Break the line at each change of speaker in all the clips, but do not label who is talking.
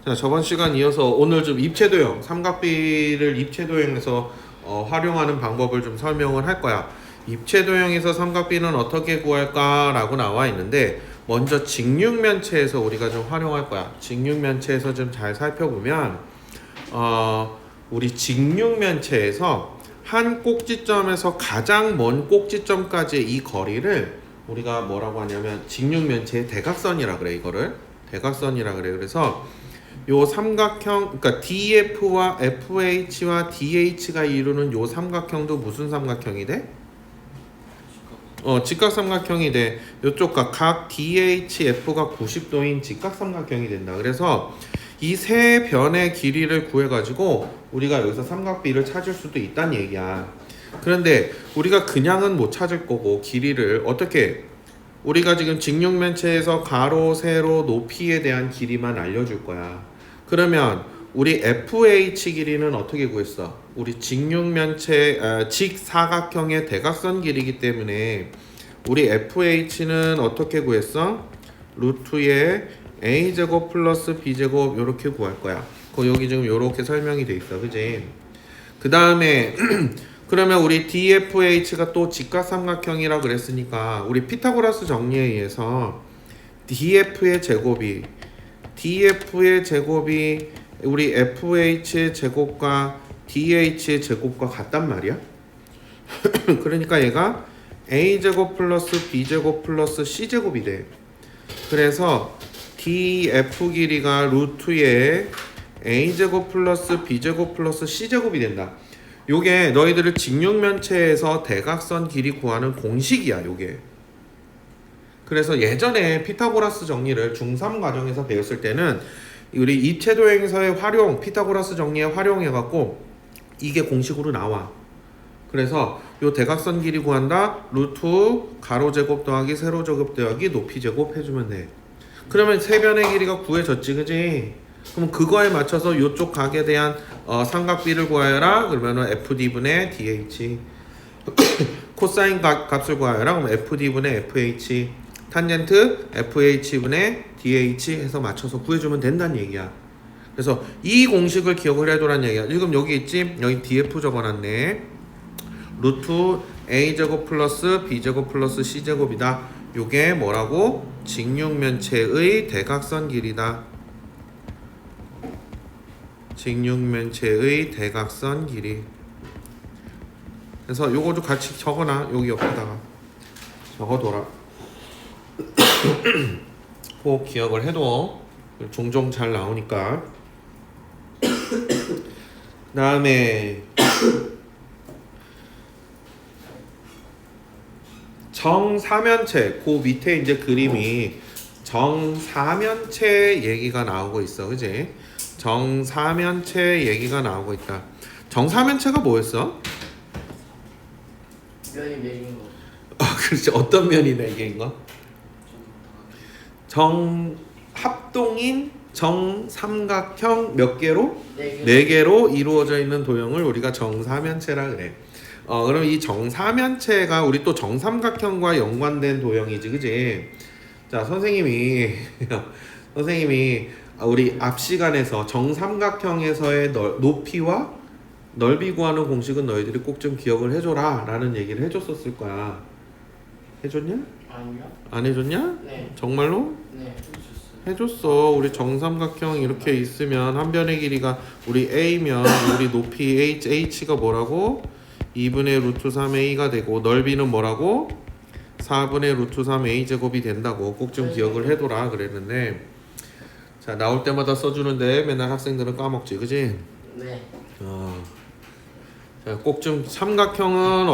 자, 저번 시간 이어서 오늘 좀 입체도형, 삼각비를 입체도형에서 활용하는 방법을 좀 설명을 할 거야. 입체도형에서 삼각비는 어떻게 구할까라고 나와 있는데, 먼저 직육면체에서 우리가 좀 활용할 거야. 직육면체에서 좀 잘 살펴보면 우리 직육면체에서 한 꼭지점에서 가장 먼 꼭지점까지의 이 거리를 우리가 뭐라고 하냐면 직육면체의 대각선이라 그래. 이거를 대각선이라 그래. 그래서 요 삼각형, 그러니까 DF와 FH와 DH가 이루는 요 삼각형도 무슨 삼각형이 돼? 직각삼각형이 돼. 요쪽 각 DHF가 90도인 직각삼각형이 된다. 그래서 이 세 변의 길이를 구해가지고 우리가 여기서 삼각비를 찾을 수도 있다는 얘기야. 그런데 우리가 그냥은 못 찾을 거고, 길이를 어떻게, 우리가 지금 직육면체에서 가로, 세로, 높이에 대한 길이만 알려줄 거야. 그러면 우리 FH 길이는 어떻게 구했어? 우리 직육면체 직사각형의 대각선 길이기 때문에 우리 FH는 어떻게 구했어? 루트의 A제곱 플러스 B제곱 이렇게 구할 거야. 여기 지금 이렇게 설명이 돼 있어. 그지? 그 다음에 그러면 우리 DFH가 또 직각삼각형이라 그랬으니까 우리 피타고라스 정리에 의해서 DF의 제곱이 우리 FH의 제곱과 DH의 제곱과 같단 말이야. 그러니까 얘가 A제곱 플러스 B제곱 플러스 C제곱이 돼. 그래서 DF 길이가 루트의 A제곱 플러스 B제곱 플러스 C제곱이 된다. 요게 너희들을 직육면체에서 대각선 길이 구하는 공식이야. 요게. 그래서 예전에 피타고라스 정리를 중3 과정에서 배웠을 때는 우리 입체도형에서의 활용, 피타고라스 정리에 활용해갖고 이게 공식으로 나와. 그래서 요 대각선 길이 구한다. 루트 가로제곱 더하기 세로제곱 더하기 높이제곱 해주면 돼. 그러면 세 변의 길이가 구해졌지, 그지? 그럼 그거에 맞춰서 요쪽 각에 대한 삼각비를 구하여라. 그러면은 FD분의 DH. 코사인 값을 구하여라. 그럼 FD분의 FH. 탄젠트 FH분의 DH 해서 맞춰서 구해주면 된다는 얘기야. 그래서 이 공식을 기억을 해두라는 얘기야. 지금 여기 있지? 여기 DF 적어놨네. 루트 A제곱 플러스 B제곱 플러스 C제곱이다. 요게 뭐라고? 직육면체의 대각선 길이다. 직육면체의 대각선 길이. 그래서 요거도 같이 적어놔. 여기 옆에다가 적어둬라. 꼭 기억을 해둬. 종종 잘 나오니까. 다음에 정사면체. 그 밑에 이제 그림이 정사면체 얘기가 나오고 있어. 그지? 정사면체 얘기가 나오고 있다. 정사면체가 뭐였어?
면이 4개인 거.
그렇지. 어떤 면이 4개인 거? 정합동인 정삼각형 몇 개로? 4개로 이루어져 있는 도형을 우리가 정사면체라 그래. 그럼 이 정사면체가 우리 또 정삼각형과 연관된 도형이지, 그지? 자, 선생님이 우리 앞 시간에서 정삼각형에서의 높이와 넓이 구하는 공식은 너희들이 꼭 좀 기억을 해줘라 라는 얘기를 해줬었을 거야. 해줬냐?
아니요.
안 해줬냐?
네.
정말로?
네.
해줬어. 우리 정삼각형 이렇게 있으면 한 변의 길이가 우리 A면 우리 높이 H가 뭐라고? 2분의 루트 3A가 되고, 넓이는 뭐라고? 4분의 루트 3A 제곱이 된다고 꼭 좀 기억을 해둬라 그랬는데, 자, 나올 때마다 써주는데 맨날 학생들은 까먹지, 그지?
네.
자, 꼭 좀 정삼각형은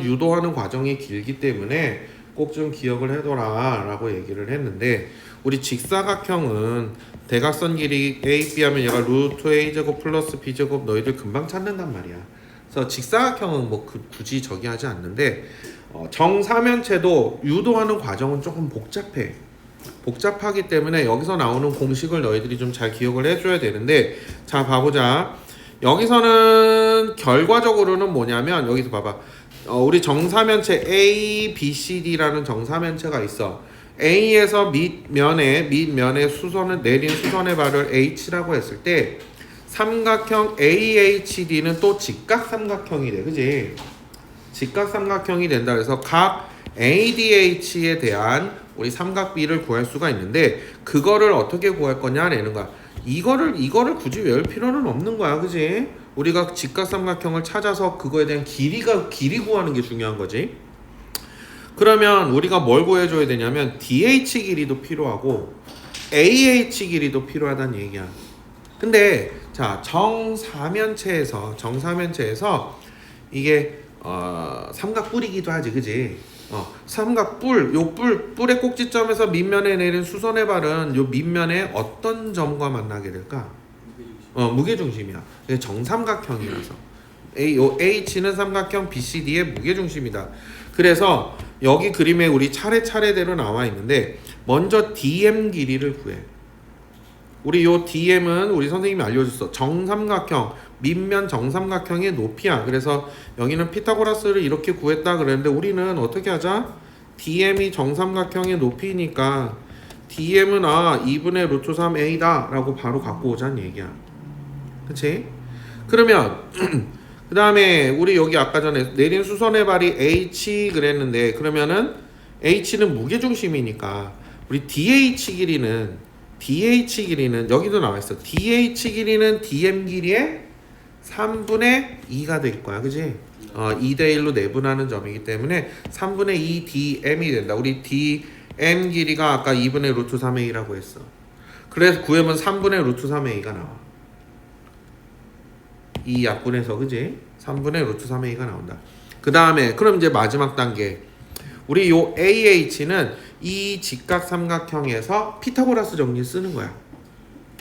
유도하는 과정이 길기 때문에 꼭 좀 기억을 해둬라 라고 얘기를 했는데, 우리 직사각형은 대각선 길이 A, B 하면 얘가 루트 A제곱 플러스 B제곱 너희들 금방 찾는단 말이야. 그래서 직사각형은 뭐 굳이 저기 하지 않는데, 정사면체도 유도하는 과정은 조금 복잡하기 때문에 여기서 나오는 공식을 너희들이 좀 잘 기억을 해줘야 되는데, 자, 봐보자. 여기서는 결과적으로는 뭐냐면, 여기서 봐봐. 우리 정사면체 A, B, C, D라는 정사면체가 있어. A에서 밑면에 수선을 내린 수선의 발을 H라고 했을 때 삼각형 AHD는 또 직각삼각형이 돼. 그지? 직각삼각형이 된다. 그래서 각 ADH에 대한 우리 삼각비를 구할 수가 있는데 그거를 어떻게 구할 거냐라는 거야. 이거를 굳이 외울 필요는 없는 거야. 그지? 우리가 직각삼각형을 찾아서 그거에 대한 길이 구하는 게 중요한 거지. 그러면 우리가 뭘 구해줘야 되냐면 DH 길이도 필요하고 AH 길이도 필요하다는 얘기야. 근데 자 정사면체에서 이게 삼각뿔이기도 하지, 그지? 삼각뿔, 요 뿔의 꼭지점에서 밑면에 내린 수선의 발은 요 밑면에 어떤 점과 만나게 될까? 무게중심이야. 정삼각형이라서 요 H는 삼각형 BCD의 무게중심이다. 그래서 여기 그림에 우리 차례차례대로 나와 있는데 먼저 DM 길이를 구해. 우리 요 DM은 우리 선생님이 알려줬어. 정삼각형, 밑면 정삼각형의 높이야. 그래서 여기는 피타고라스를 이렇게 구했다 그랬는데 우리는 어떻게 하자? DM이 정삼각형의 높이니까 DM은 2분의 루트 3A다 라고 바로 갖고 오자는 얘기야. 그치? 그러면 그 다음에 우리 여기 아까 전에 내린 수선의 발이 H 그랬는데 그러면은 H는 무게중심이니까 우리 DH 길이는 여기도 나와 있어. DH 길이는 DM 길이의 3분의 2가 될 거야. 그지? 2대 1로 내분하는 점이기 때문에 3분의 2 DM이 된다. 우리 DM 길이가 아까 2분의 루트 3의 2라고 했어. 그래서 구하면 3분의 루트 3의 2가 나와. 이 약분해서, 그지? 3분의 루트 3의 2가 나온다. 그 다음에 그럼 이제 마지막 단계 우리 요 AH는 이 직각삼각형에서 피타고라스 정리를 쓰는 거야.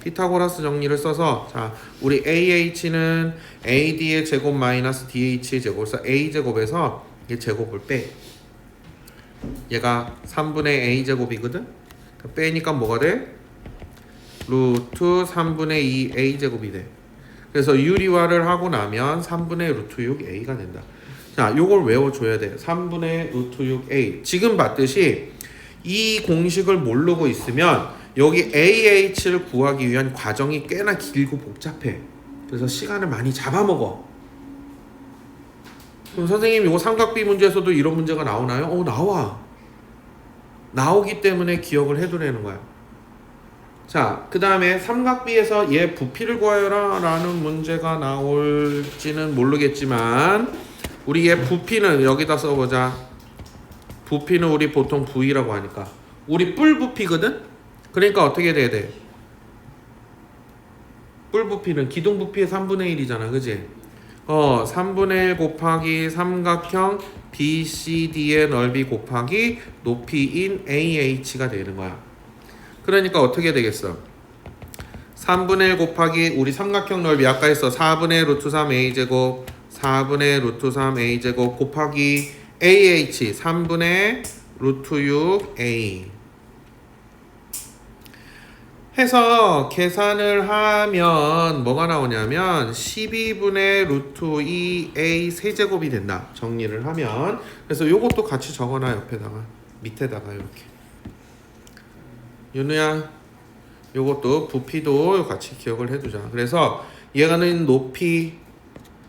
피타고라스 정리를 써서 자 우리 AH는 AD의 제곱 마이너스 DH의 제곱에서 A제곱에서 이 제곱을 빼. 얘가 3분의 A제곱이거든? 빼니까 뭐가 돼? 루트 3분의 2 A제곱이 돼. 그래서 유리화를 하고 나면 3분의 루트 6 A가 된다. 자, 요걸 외워줘야 돼. 3분의 루트 6 A. 지금 봤듯이 이 공식을 모르고 있으면 여기 AH를 구하기 위한 과정이 꽤나 길고 복잡해. 그래서 시간을 많이 잡아먹어. 그럼 선생님 이거 삼각비 문제에서도 이런 문제가 나오나요? 나와. 나오기 때문에 기억을 해두라는 거야. 자, 그 다음에 삼각비에서 얘 부피를 구하여라 라는 문제가 나올지는 모르겠지만 우리 얘 부피는 여기다 써보자. 부피는 우리 보통 V라고 하니까 우리 뿔 부피거든? 그러니까 어떻게 돼야 돼? 뿔 부피는 기둥 부피의 3분의 1이잖아, 그지? 3분의 1 곱하기 삼각형 BCD의 넓이 곱하기 높이인 AH가 되는 거야. 그러니까 어떻게 되겠어? 3분의 1 곱하기 우리 삼각형 넓이 아까 했어. 4분의 루트 3A제곱 4분의 루트 3A제곱 곱하기 AH 3분의 루트 6A 해서 계산을 하면 뭐가 나오냐면 12분의 루트 2A 세제곱이 된다. 정리를 하면. 그래서 요것도 같이 적어놔. 옆에다가 밑에다가 이렇게. 윤우야 요것도 부피도 같이 기억을 해두자. 그래서 얘가는 높이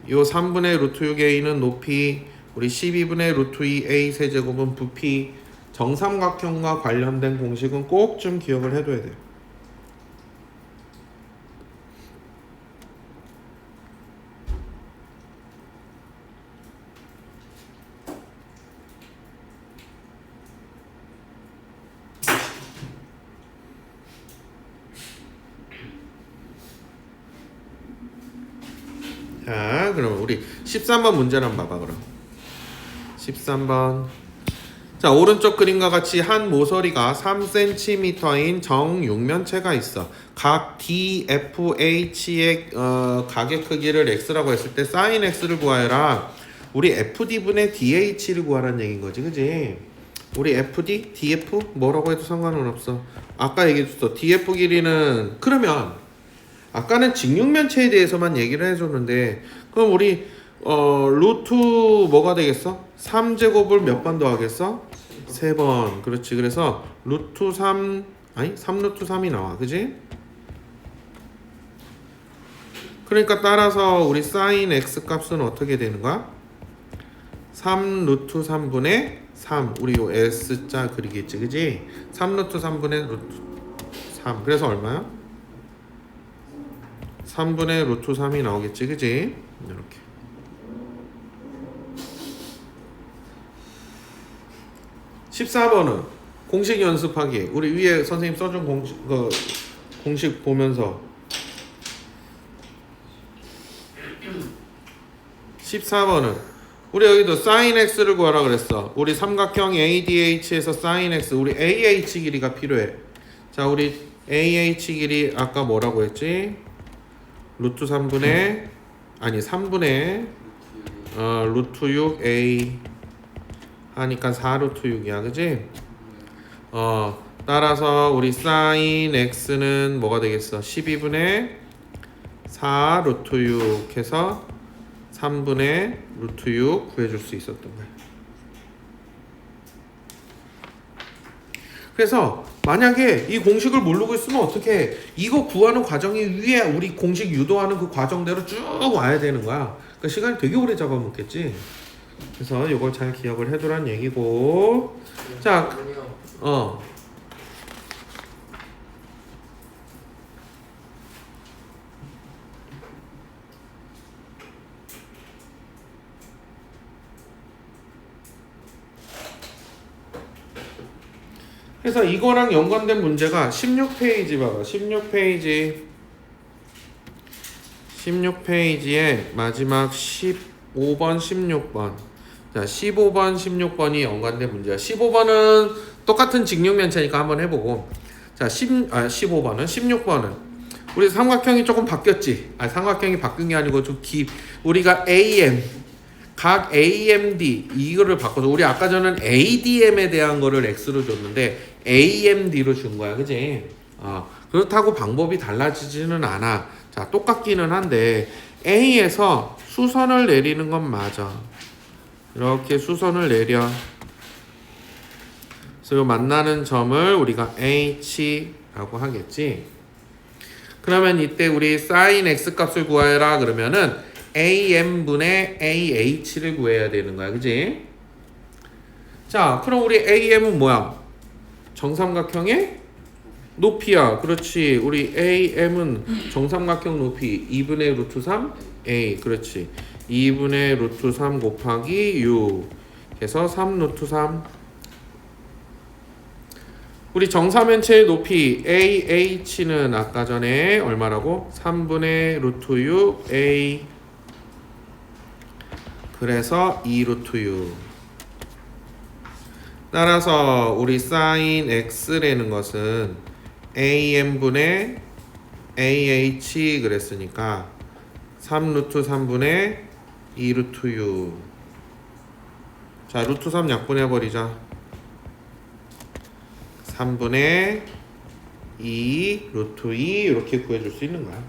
요 3분의 루트 6A는 높이 우리 12분의 루트 2A 세제곱은 부피. 정삼각형과 관련된 공식은 꼭 좀 기억을 해둬야 돼. 자, 그럼 우리 13번 문제를 한번 봐봐. 그럼 13번. 자, 오른쪽 그림과 같이 한 모서리가 3cm인 정육면체가 있어. 각 DFH의 각의 크기를 x라고 했을 때 sin x를 구하여라. 우리 FD분의 DH를 구하라는 얘기인 거지, 그지? 우리 FD, DF 뭐라고 해도 상관은 없어. 아까 얘기했어. DF 길이는 그러면 아까는 직육면체에 대해서만 얘기를 해줬는데 그럼 우리 루트 뭐가 되겠어? 3제곱을 몇 번 더하겠어? 3번. 그렇지. 그래서 루트 3 아니 3루트 3이 나와. 그지? 그러니까 따라서 우리 사인 x 값은 어떻게 되는 거야? 3 루트 3분의 3. 우리 요 S자 그리겠지. 그지? 3 루트 3분의 루트 3. 그래서 얼마야? 3분의 루트 3이 나오겠지. 그지? 이렇게. (14번은) 공식 연습하기. 우리 위에 선생님 써준 공식 보면서 14번은 우리 여기도 sin x를 구하라 그랬어. 우리 삼각형 ADH에서 sin x 우리 AH 길이가 필요해. 자, 우리 AH 길이 아까 뭐라고 했지? 루트 3분의 아니 3분의 루트 6A 하니까 4 루트 6이야. 그지? 따라서 우리 sin x는 뭐가 되겠어? 12분의 4 루트 6 해서 3분의 루트 6 구해줄 수 있었던 거야. 그래서 만약에 이 공식을 모르고 있으면 어떻게 이거 구하는 과정이 위에 우리 공식 유도하는 그 과정대로 쭉 와야 되는 거야. 그러니까 시간이 되게 오래 잡아먹겠지. 그래서 이걸 잘 기억을 해두란 얘기고. 자, 그래서 이거랑 연관된 문제가 16페이지 봐봐. 16페이지에 마지막 15번, 16번. 자, 15번, 16번이 연관된 문제야. 15번은 똑같은 직육면체니까 한번 해보고. 자, 15번은 16번은 우리 삼각형이 조금 바뀌었지. 삼각형이 바뀐 게 아니고 우리가 AM 각 AMD 이거를 바꿔서 우리 아까 전에는 ADM에 대한 거를 X로 줬는데 AMD로 준 거야. 그지? 그렇다고 방법이 달라지지는 않아. 자, 똑같기는 한데 A에서 수선을 내리는 건 맞아. 이렇게 수선을 내려. 그래서 만나는 점을 우리가 H라고 하겠지. 그러면 이때 우리 sin X 값을 구하라 그러면은 AM분의 AH를 구해야 되는 거야. 그지? 자, 그럼 우리 AM은 뭐야? 정삼각형의 높이야. 그렇지. 우리 AM은 정삼각형 높이 2분의 루트 3 A. 그렇지. 2분의 루트 3 곱하기 6 해서 3 루트 3. 우리 정사면체의 높이 AH는 아까 전에 얼마라고? 3분의 루트 6 A. 그래서 2 루트 6. 따라서 우리 sin x라는 것은 AM분의 AH 그랬으니까 3 루트 3분의 2 루트 6. 자, 루트 3 약분해버리자. 3분의 2 루트 2 이렇게 구해줄 수 있는 거야.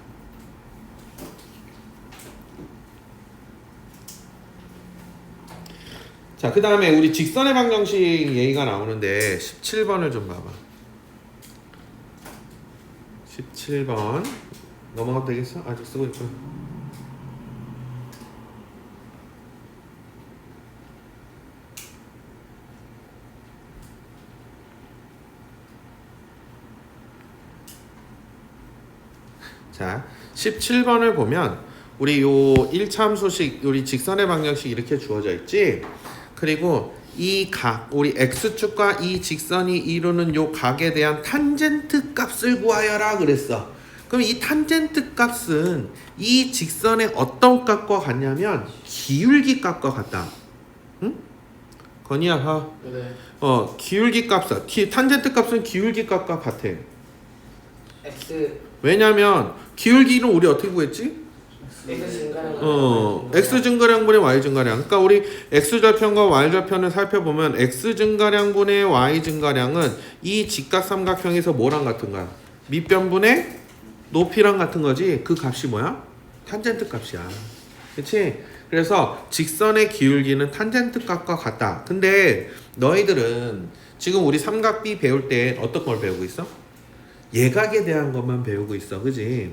자, 그 다음에 우리 직선의 방정식 얘기가 나오는데 17번을 좀 봐봐. 17번 넘어가도 되겠어? 아직 쓰고 있구나. 자, 17번을 보면 우리 요 1참수식 우리 직선의 방정식 이렇게 주어져 있지. 그리고 이 각, 우리 x축과 이 직선이 이루는 요 각에 대한 탄젠트 값을 구하여라 그랬어. 그럼 이 탄젠트 값은 이 직선의 어떤 값과 같냐면 기울기 값과 같다. 응? 건이야,
네.
기울기 값은 탄젠트 값은 기울기 값과 같아.
X
왜냐면 기울기는 우리 어떻게 구했지? x 증가량분의 y 증가량. 그러니까 우리 x 좌편과 y 좌편을 살펴보면 x 증가량분의 y 증가량은 이 직각삼각형에서 뭐랑 같은 거야? 밑변분의 높이랑 같은 거지. 그 값이 뭐야? 탄젠트 값이야. 그렇지? 그래서 직선의 기울기는 탄젠트 값과 같다. 근데 너희들은 지금 우리 삼각비 배울 때 어떤 걸 배우고 있어? 예각에 대한 것만 배우고 있어. 그지?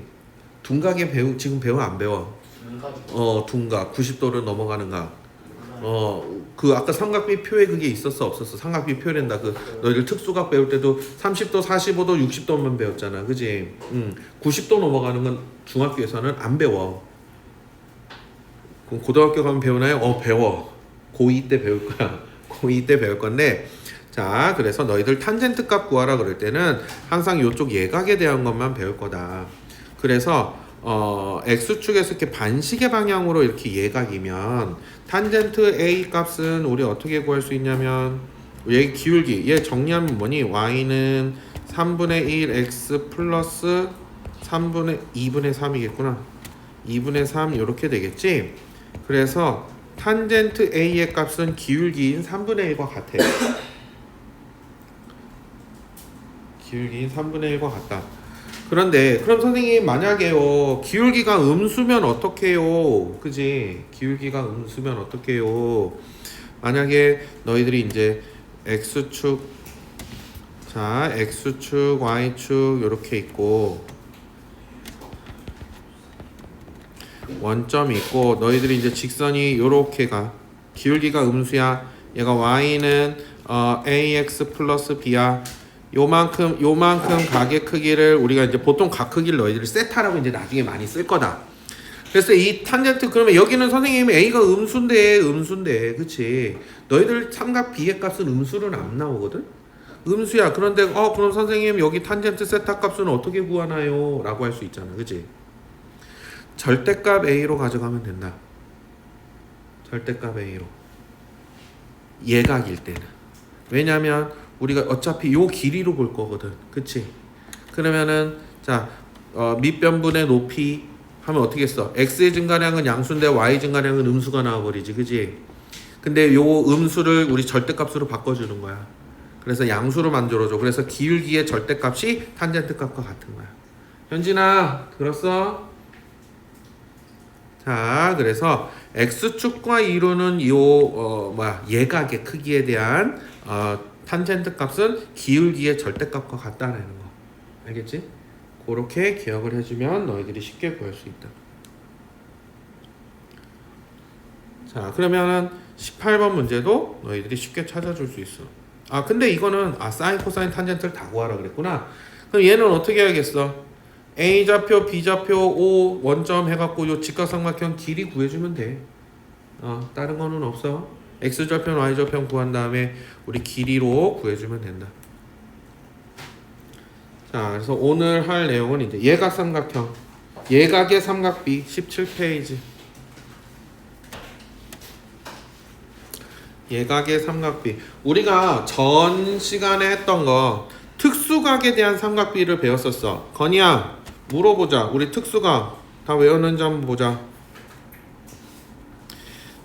둔각에 지금 배워 안 배워? 둔각 90도를 넘어가는 각. 그 아까 삼각비 표에 그게 있었어 없었어? 삼각비 표란다. 그 너희들 특수각 배울 때도 30도, 45도, 60도만 배웠잖아. 그지? 90도 넘어가는 건 중학교에서는 안 배워. 그럼 고등학교 가면 배우나요? 배워. 고2 때 배울 거야. 고2 때 배울 건데, 자, 그래서 너희들 탄젠트 값 구하라 그럴 때는 항상 이쪽 예각에 대한 것만 배울 거다. 그래서 x축에서 이렇게 반시계 방향으로 이렇게 예각이면 탄젠트 a 값은 우리 어떻게 구할 수 있냐면, 얘 기울기, 얘 정리하면 뭐니? y는 3분의 1 x 플러스 2분의 3이겠구나. 2분의 3 이렇게 되겠지? 그래서 탄젠트 a의 값은 기울기인 3분의 1과 같아요. 기울기인 3분의 1과 같다. 그런데 그럼 선생님 만약에요 기울기가 음수면 어떡해요? 그지? 기울기가 음수면 어떡해요? 만약에 너희들이 이제 x축, 자 x축, y축 이렇게 있고 원점이 있고 너희들이 이제 직선이 요렇게 가. 기울기가 음수야. 얘가 y는 ax 플러스 b야. 요만큼 각의 크기를 우리가 이제 보통 각 크기를 너희들이 세타라고 이제 나중에 많이 쓸 거다. 그래서 이 탄젠트, 그러면 여기는 선생님이 a가 음수인데 그치? 너희들 삼각 b의 값은 음수는 안 나오거든? 음수야. 그런데 그럼 선생님 여기 탄젠트 세타 값은 어떻게 구하나요? 라고 할 수 있잖아. 그치? 절대값 a로 가져가면 된다. 절대값 a로. 예각일 때는. 왜냐면 우리가 어차피 요 길이로 볼 거거든. 그치? 그러면은 자 밑변분의 높이 하면 어떻게 써? x의 증가량은 양수인데 y 증가량은 음수가 나와버리지. 그치? 근데 요 음수를 우리 절대값으로 바꿔주는 거야. 그래서 양수로 만들어줘. 그래서 기울기의 절대값이 탄젠트 값과 같은 거야. 현진아 들었어? 자, 그래서 x축과 이루는 예각의 크기에 대한 탄젠트 값은 기울기의 절대값과 같다라는 거. 알겠지? 그렇게 기억을 해주면 너희들이 쉽게 구할 수 있다. 자, 그러면은 18번 문제도 너희들이 쉽게 찾아줄 수 있어. 근데 이거는 사인, 코사인, 탄젠트를 다 구하라 그랬구나. 그럼 얘는 어떻게 해야겠어? A좌표, B좌표, O 원점 해갖고 요 직각삼각형 길이 구해주면 돼. 다른 거는 없어. X좌표, Y좌표 구한 다음에 우리 길이로 구해주면 된다. 자, 그래서 오늘 할 내용은 이제 예각삼각형, 예각의 삼각비 17페이지. 예각의 삼각비. 우리가 전 시간에 했던 거 특수각에 대한 삼각비를 배웠었어. 건이야, 물어보자. 우리 특수각 다 외웠는지 한번 보자.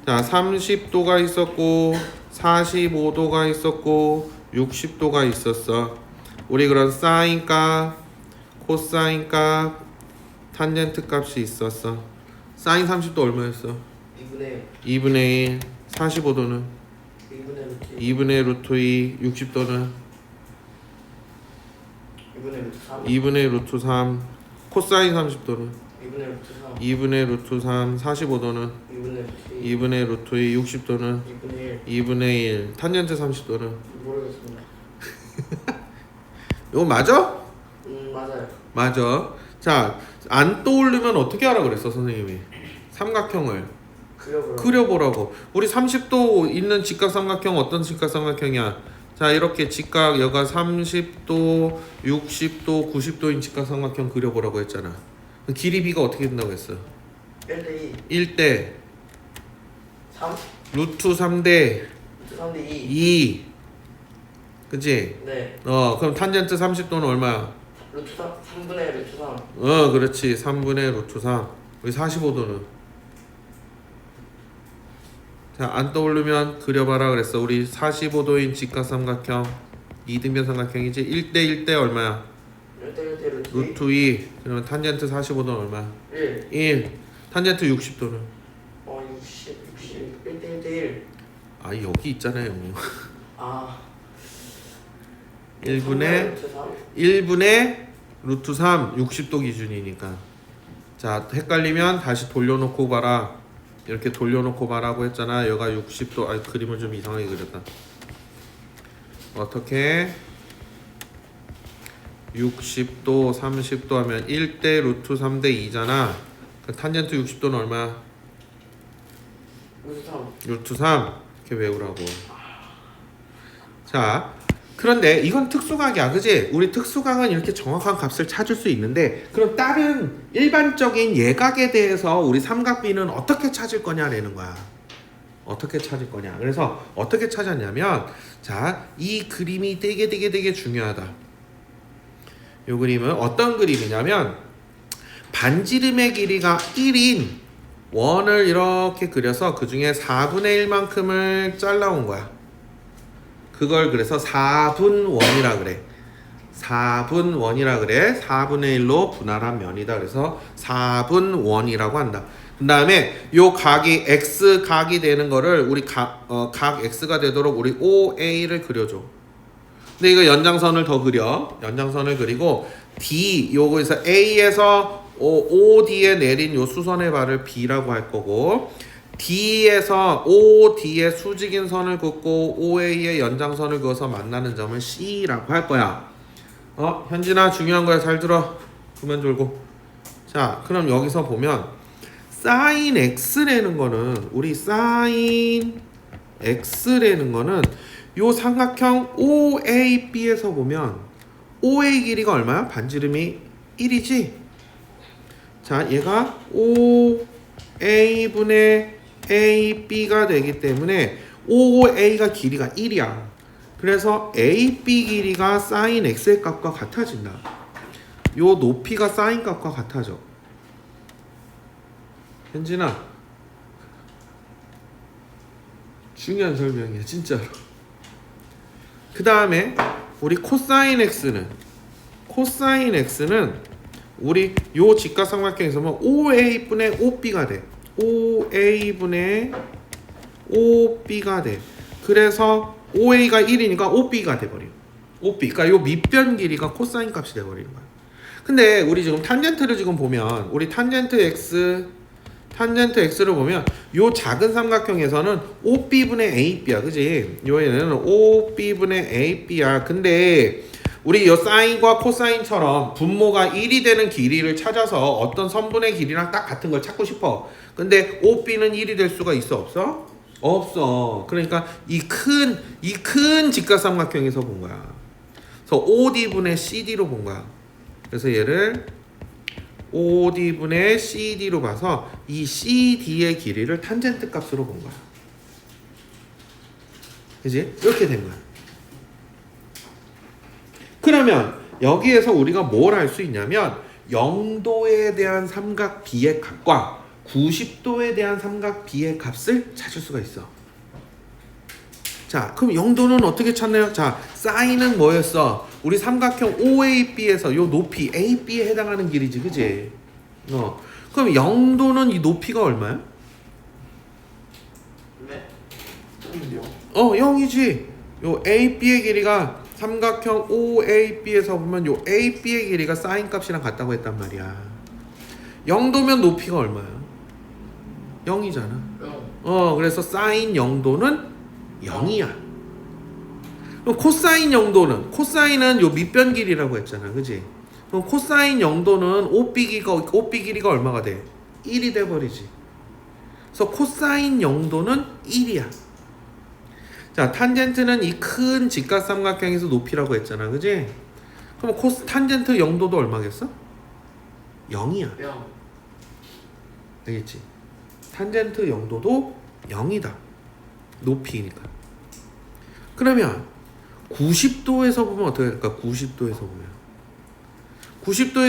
자, 30도가 있었고 45도가 있었고 60도가 있었어. 우리 그런 사인 값, 코사인 값, 탄젠트 값이 있었어. 사인 30도 얼마였어? 2분의 1. 45도는? 2분의 루트 2. 60도는? 2분의 루트 3. 코사인 30도는? 2분의 루트 3. 45도는? 2분의 루트 2. 60도는? 2분의 1. 탄젠트 30도는?
모르겠습니다.
이거 맞아?
맞아요.
맞아. 자, 안 떠오르면 어떻게 하라 그랬어 선생님이? 삼각형을 그려보라고. 우리 30도 있는 직각삼각형 어떤 직각삼각형이야? 자, 이렇게 직각 여가 30도, 60도, 90도인 직각삼각형 그려보라고 했잖아. 길이 b가 어떻게 된다고 했어?
1대2
1대
3?
루트 3대
3대 2
2. 그치?
네.
그럼 탄젠트 30도는 얼마야?
루트 3, 3분의 루트 3
그렇지. 3분의 루트 3. 우리 45도는? 자, 안 떠오르면 그려봐라 그랬어. 우리 45도인 직각삼각형, 이등변 삼각형이지. 1대 1대 얼마야?
1대
루트 2. 그러면 탄젠트 45도는 얼마야?
1
1. 탄젠트 60도는?
이거 60 1대1 대1
아 여기 있잖아요.
아
1분의
루트 3
1분의 루트 3 60도 기준이니까. 자 헷갈리면 다시 돌려놓고 봐라. 이렇게 돌려놓고 봐라고 했잖아. 여기가 60도. 아 그림을 좀 이상하게 그렸다. 어떻게 60도 30도 하면 1대 루트 3대 2잖아. 그 탄젠트 60도는 얼마야?
루트 3
루트 3 이렇게 외우라고. 자 그런데 이건 특수각이야, 그지? 우리 특수각은 이렇게 정확한 값을 찾을 수 있는데, 그럼 다른 일반적인 예각에 대해서 우리 삼각비는 어떻게 찾을 거냐라는 거야. 어떻게 찾을 거냐. 그래서 어떻게 찾았냐면, 자, 이 그림이 되게 중요하다. 이 그림은 어떤 그림이냐면, 반지름의 길이가 1인 원을 이렇게 그려서 그 중에 4분의 1만큼을 잘라온 거야. 그걸 그래서 4분원이라 그래. 4분원이라 그래. 4분의 1로 분할한 면이다. 그래서 4분원이라고 한다. 그 다음에 요 각이 X각이 되는 거를 우리 각 X가 되도록 우리 OA를 그려줘. 근데 이거 연장선을 더 그려. 연장선을 그리고 D 요거에서 A에서 OD에 내린 요 수선의 발을 B라고 할 거고, D에서 OD에 수직인 선을 긋고 OA의 연장선을 그어서 만나는 점을 C라고 할 거야. 현진아 중요한 거야. 잘 들어. 그만 졸고. 자, 그럼 여기서 보면 sin x라는 거는 우리 sin x라는 거는 요 삼각형 OAB에서 보면 OA 길이가 얼마야? 반지름이 1이지? 자, 얘가 OA분의 AB가 되기 때문에 OA가 길이가 1이야. 그래서 AB 길이가 sin x의 값과 같아진다. 요 높이가 sin 값과 같아져. 현진아, 중요한 설명이야 진짜로. 그 다음에 우리 코사인 x는 우리 요 직각삼각형에서 보면 OA분의 OB가 돼. OA분의 OB가 돼. 그래서 OA가 1이니까 OB가 돼버려. OB, 그러니까 요 밑변 길이가 코사인 값이 돼버리는 거야. 근데 우리 지금 탄젠트를 지금 보면 우리 탄젠트 x를 보면 요 작은 삼각형에서는 OB분의 AB야, 그지? 요에는 OB분의 AB야. 근데 우리 요 사인과 코사인처럼 분모가 1이 되는 길이를 찾아서 어떤 선분의 길이랑 딱 같은 걸 찾고 싶어. 근데 OB는 1이 될 수가 있어, 없어? 없어. 그러니까 이 큰 직각삼각형에서 본 거야. 그래서 OD분의 CD로 본 거야. 그래서 얘를 OD분의 CD로 봐서 이 CD의 길이를 탄젠트 값으로 본 거야. 그지? 이렇게 된 거야. 그러면 여기에서 우리가 뭘 알 수 있냐면 0도에 대한 삼각 B의 값과 90도에 대한 삼각 B의 값을 찾을 수가 있어. 자, 그럼 0도는 어떻게 찾나요? 자, 사인은 뭐였어? 우리 삼각형 OAB에서 요 높이 AB에 해당하는 길이지, 그지? 그럼 0도는 이 높이가 얼마야?
네
0이지. 요 AB의 길이가 삼각형 OAB에서 보면 요 AB의 길이가 사인 값이랑 같다고 했단 말이야. 0도면 높이가 얼마야? 0이잖아. 그래서 사인 0도는 0이야. 그럼 코사인 0도는, 코사인은 요 밑변 길이라고 했잖아, 그지? 그럼 코사인 0도는 OB 길이가 얼마가 돼? 1이 돼버리지. 그래서 코사인 0도는 1이야. 자, 탄젠트는 이 큰 직각삼각형에서 높이라고 했잖아, 그지? 그럼 탄젠트 0도도 얼마겠어? 0이야.
0
알겠지? 탄젠트 0도도 0이다. 높이니까. 그러면 90도에서 보면 어떻게 될까? 90도에서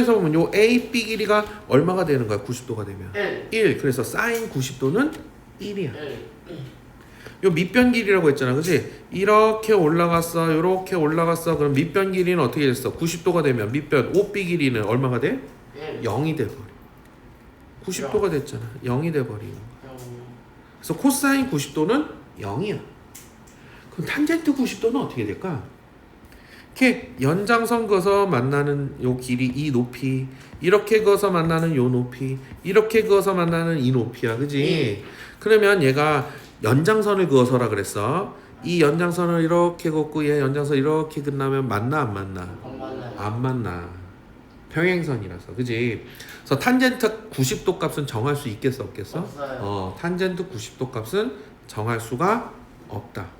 보면 요 AB 길이가 얼마가 되는 거야? 90도가 되면 1. 그래서 사인 90도는 1이야. 요 밑변 길이라고 했잖아, 그치? 이렇게 올라갔어, 요렇게 올라갔어. 그럼 밑변 길이는 어떻게 됐어? 90도가 되면 밑변 OB 길이는 얼마가 돼? 0이 돼버려. 90도가 됐잖아. 0이 돼버리는 거야. 그래서 코사인 90도는 0이야. 그럼 탄젠트 90도는 어떻게 될까? 이렇게 연장선 그어서 만나는 요 길이 이 높이, 이렇게 그어서 만나는 요 높이, 이렇게 그어서 만나는 이 높이야, 그지? 그러면 얘가 연장선을 그어서라 그랬어. 이 연장선을 이렇게 걷고 얘 연장선 이렇게 끝나면 만나 안 만나?
안 만나요.
안 만나. 평행선이라서, 그지? 그래서 탄젠트 90도 값은 정할 수 있겠어, 없겠어?
없어요.
탄젠트 90도 값은 정할 수가 없다.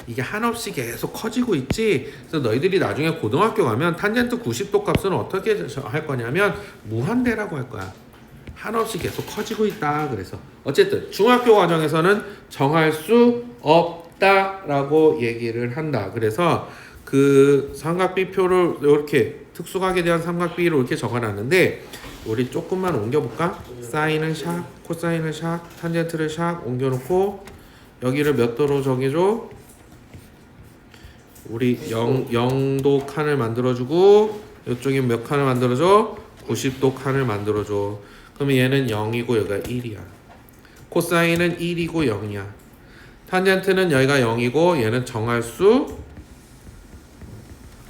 이게 한없이 계속 커지고 있지. 그래서 너희들이 나중에 고등학교 가면 탄젠트 90도 값은 어떻게 할 거냐면 무한대라고 할 거야. 한없이 계속 커지고 있다. 그래서 어쨌든 중학교 과정에서는 정할 수 없다라고 얘기를 한다. 그래서 그 삼각비표를 이렇게 특수각에 대한 삼각비를 이렇게 적어놨는데 우리 조금만 옮겨볼까? 사인은 샥, 코사인은 샥, 탄젠트를 샥 옮겨놓고 여기를 몇 도로 정해줘? 우리 0도 칸을 만들어주고 이쪽에 몇 칸을 만들어줘? 90도 칸을 만들어줘. 그러면 얘는 0이고 여기가 1이야. 코사인은 1이고 0이야. 탄젠트는 여기가 0이고 얘는 정할 수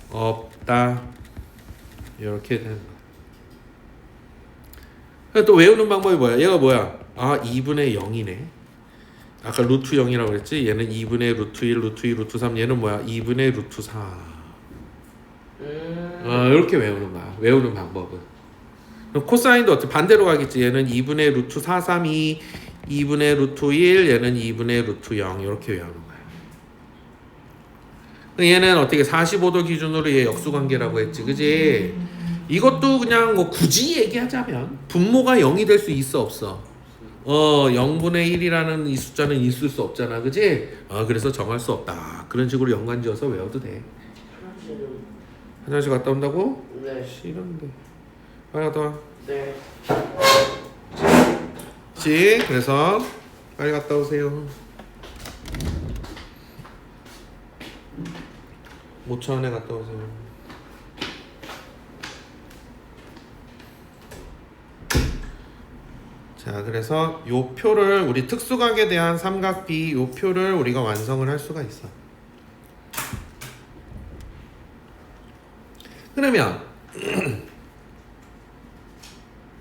없다. 이렇게 되는 거야. 또 외우는 방법이 뭐야? 얘가 뭐야? 아 2분의 0이네. 아까 루트 0이라고 그랬지? 얘는 2분의 루트 1, 루트 2, 루트 3. 얘는 뭐야? 2분의 루트 4. 이렇게 외우는 거야. 외우는 방법은. 그럼 코사인도 어떻게 반대로 가겠지? 얘는 2분의 루트 4, 3, 2, 2분의 루트 1, 얘는 2분의 루트 0. 이렇게 외우는 거야. 얘는 어떻게 45도 기준으로 얘 역수관계라고 했지, 그지? 이것도 그냥 뭐 굳이 얘기하자면 분모가 0이 될 수 있어, 없어? 0분의 1이라는 이 숫자는 있을 수 없잖아, 그지? 그래서 정할 수 없다. 그런 식으로 연관지어서 외워도 돼. 화장실 갔다 온다고?
네.
싫은데. 빨리 갔다 와.
네.
그치? 그래서 빨리 갔다 오세요. 5초 안에 갔다 오세요. 자, 그래서 요 표를 우리 특수각에 대한 삼각비 요 표를 우리가 완성을 할 수가 있어. 그러면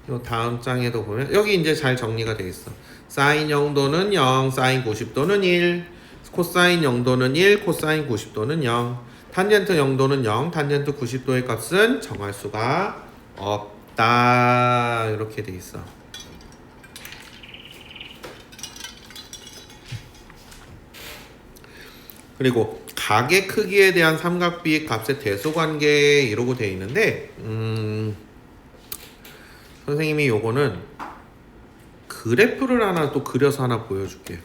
요 다음 장에도 보면 여기 이제 잘 정리가 돼 있어. 사인 0도는 0, 사인 90도는 1, 코사인 0도는 1, 코사인 90도는 0, 탄젠트 0도는 0, 탄젠트 90도의 값은 정할 수가 없다. 이렇게 돼 있어. 그리고 각의 크기에 대한 삼각비 값의 대소관계 이러고 돼 있는데 선생님이 요거는 그래프를 하나 또 그려서 하나 보여줄게.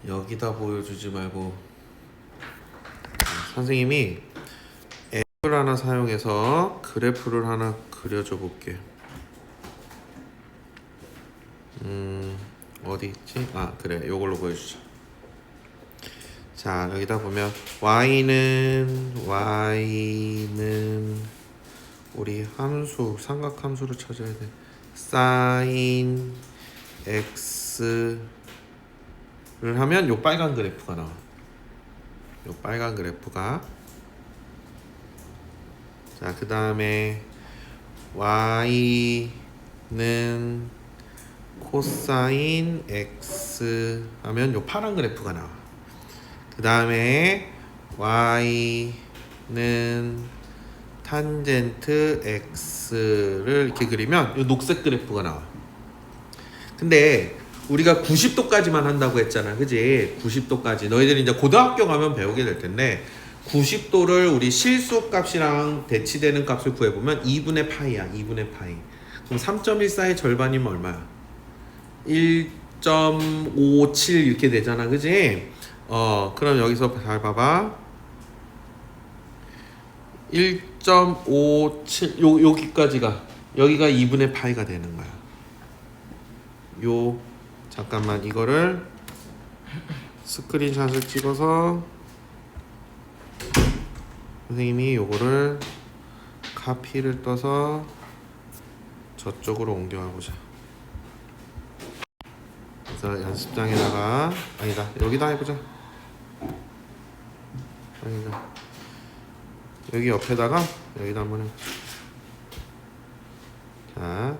여기다 보여주지 말고 선생님이 앱을 하나 사용해서 그래프를 하나 그려줘 볼게. 어디 있지? 그래, 요걸로 보여주자. 자, 여기다 보면 y는 우리 함수, 삼각함수를 찾아야 돼. sin x를 하면 요 빨간 그래프가 나와. 요 빨간 그래프가. 자, 그 다음에 y는 코사인 x 하면 요 파란 그래프가 나와. 그 다음에 y는 탄젠트 x를 이렇게 그리면 요 녹색 그래프가 나와. 근데 우리가 90도까지만 한다고 했잖아, 그지? 90도까지. 너희들이 이제 고등학교 가면 배우게 될 텐데 90도를 우리 실수 값이랑 대치되는 값을 구해보면 2분의 파이야. 2분의 파이. 그럼 3.14의 절반이면 얼마야? 1.57 이렇게 되잖아, 그지? 그럼 여기서 잘 봐봐. 1.57 여기까지가 여기가 2분의 파이가 되는 거야. 잠깐만 이거를 스크린샷을 찍어서 선생님이 요거를 카피를 떠서 저쪽으로 옮겨가 보자. 그래서 연습장에다가 아니다 여기다 해보자. 아니다 여기 옆에다가 여기다 한번 해. 자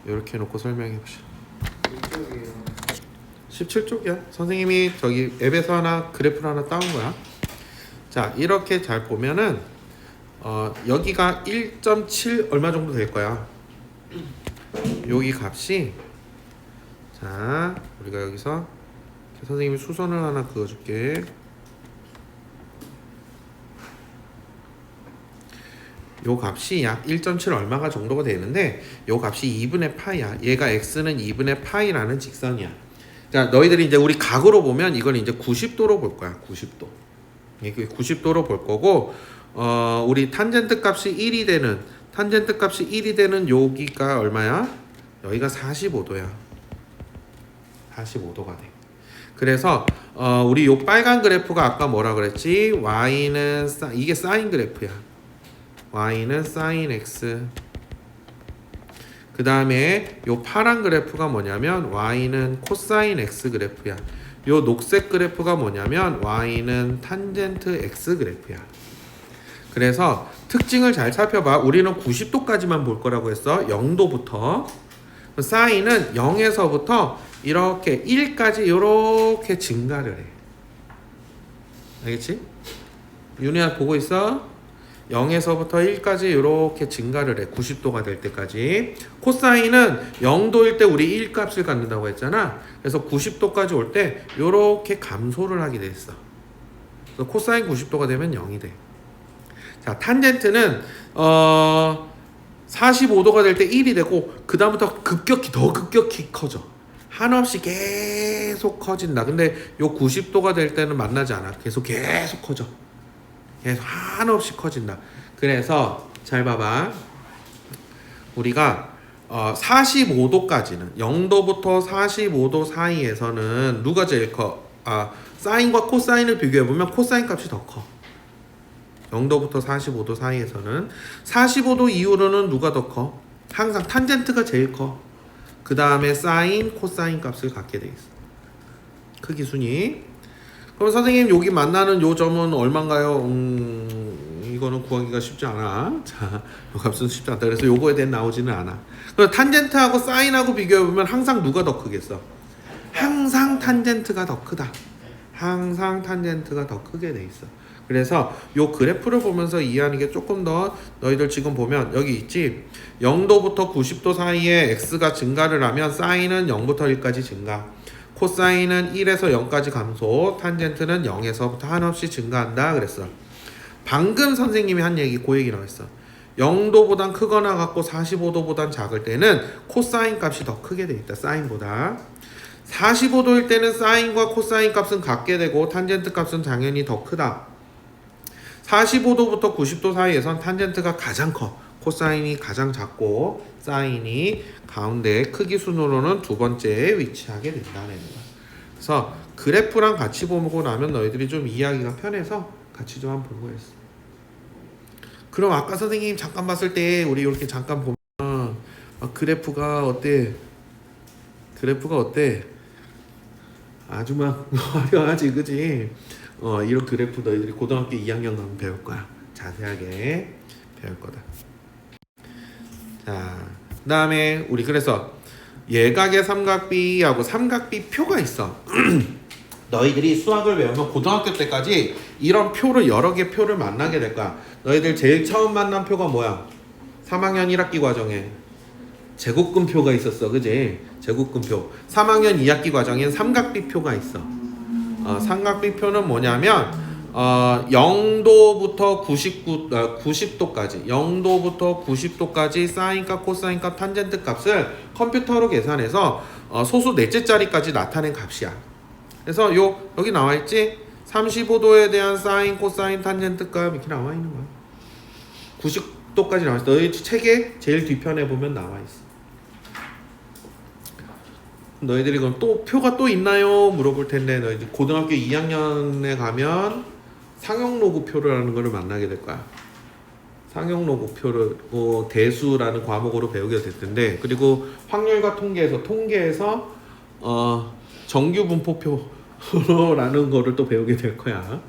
이렇게 놓고 설명해 보자.
이쪽이에요.
17쪽이야. 선생님이 저기 앱에서 하나 그래프를 하나 따온 거야. 자 이렇게 잘 보면은 여기가 1.7 얼마 정도 될 거야. 여기 값이 자 우리가 여기서 선생님이 수선을 하나 그어줄게. 요 값이 약 1.7 얼마가 정도가 되는데 요 값이 2분의 파이야. 얘가 x는 2분의 파이라는 직선이야. 자 너희들이 이제 우리 각으로 보면 이걸 이제 90도로 볼 거야. 90도. 이게 90도로 볼 거고 우리 탄젠트 값이 1이 되는 여기가 얼마야? 여기가 45도야. 45도가 돼. 그래서 우리 요 빨간 그래프가 아까 뭐라 그랬지? y는 이게 사인 그래프야. y는 sin x. 그 다음에 요 파란 그래프가 뭐냐면 y는 코사인 x 그래프야. 요 녹색 그래프가 뭐냐면 y는 탄젠트 x 그래프야. 그래서 특징을 잘 살펴봐. 우리는 90도까지만 볼 거라고 했어. 0도부터. 사인은 0에서부터 이렇게 1까지 이렇게 증가를 해. 알겠지? 윤희야 보고 있어? 0에서부터 1까지 이렇게 증가를 해. 90도가 될 때까지. 코사인은 0도일 때 우리 1 값을 갖는다고 했잖아. 그래서 90도까지 올 때 이렇게 감소를 하게 됐어. 그래서 코사인 90도가 되면 0이 돼. 자, 탄젠트는 45도가 될 때 1이 되고 그 다음부터 더 급격히 커져. 한없이 계속 커진다. 근데 요 90도가 될 때는 만나지 않아. 계속 커져. 계속 한없이 커진다. 그래서 잘 봐봐. 우리가 45도까지는 0도부터 45도 사이에서는 누가 제일 커? 사인과 코사인을 비교해보면 코사인 값이 더 커. 0도부터 45도 사이에서는 45도 이후로는 누가 더 커? 항상 탄젠트가 제일 커. 그 다음에 사인, 코사인 값을 갖게 돼 있어. 크기 순위. 그럼 선생님 여기 만나는 요 점은 얼마인가요? 이거는 구하기가 쉽지 않아. 자, 요 값은 쉽지 않다. 그래서 요거에 대해 나오지는 않아. 그럼 탄젠트하고 사인하고 비교해보면 항상 누가 더 크겠어? 항상 탄젠트가 더 크다. 항상 탄젠트가 더 크게 돼 있어. 그래서 요 그래프를 보면서 이해하는 게 조금 더 너희들 지금 보면 여기 있지 0도부터 90도 사이에 x가 증가를 하면 사인은 0부터 1까지 증가, 코사인은 1에서 0까지 감소, 탄젠트는 0에서부터 한없이 증가한다 그랬어. 방금 선생님이 한 얘기 그 얘기 나왔어. 0도보단 크거나 같고 45도보단 작을 때는 코사인 값이 더 크게 돼 있다. 사인보다. 45도일 때는 사인과 코사인 값은 같게 되고 탄젠트 값은 당연히 더 크다. 45도부터 90도 사이에선 탄젠트가 가장 커. 코사인이 가장 작고 사인이 가운데 크기 순으로는 두 번째에 위치하게 된다는 거야. 그래서 그래프랑 같이 보고 나면 너희들이 좀 이해하기가 편해서 같이 좀 한번 보고 했어. 그럼 아까 선생님 잠깐 봤을 때 우리 이렇게 잠깐 보면 그래프가 어때? 그래프가 어때? 아주 막 화려하지, 그지? 이런 그래프 너희들이 고등학교 2학년 가면 배울 거야. 자세하게 배울 거다. 자, 그 다음에 우리 그래서 예각의 삼각비하고 삼각비 표가 있어. 너희들이 수학을 배우면 고등학교 때까지 이런 표를 여러 개 표를 만나게 될 거야. 너희들 제일 처음 만난 표가 뭐야? 3학년 1학기 과정에 제곱근표가 있었어, 그지? 제곱근표. 3학년 2학기 과정엔 삼각비표가 있어. 삼각비표는 뭐냐면 0도부터 90도까지 0도부터 90도까지 사인값, 코사인값, 탄젠트 값을 컴퓨터로 계산해서 소수 넷째 자리까지 나타낸 값이야. 그래서 여기 나와 있지? 35도에 대한 사인, 코사인, 탄젠트 값 이렇게 나와 있는 거야. 90도까지 나와 있어. 너희 책에 제일 뒷편에 보면 나와 있어. 너희들이 그럼 또 표가 또 있나요? 물어볼 텐데 너희들 고등학교 2학년에 가면 상용로구표라는 거를 만나게 될 거야. 상용로구표를 대수라는 과목으로 배우게 될 텐데 그리고 확률과 통계에서 정규분포표라는 거를 또 배우게 될 거야.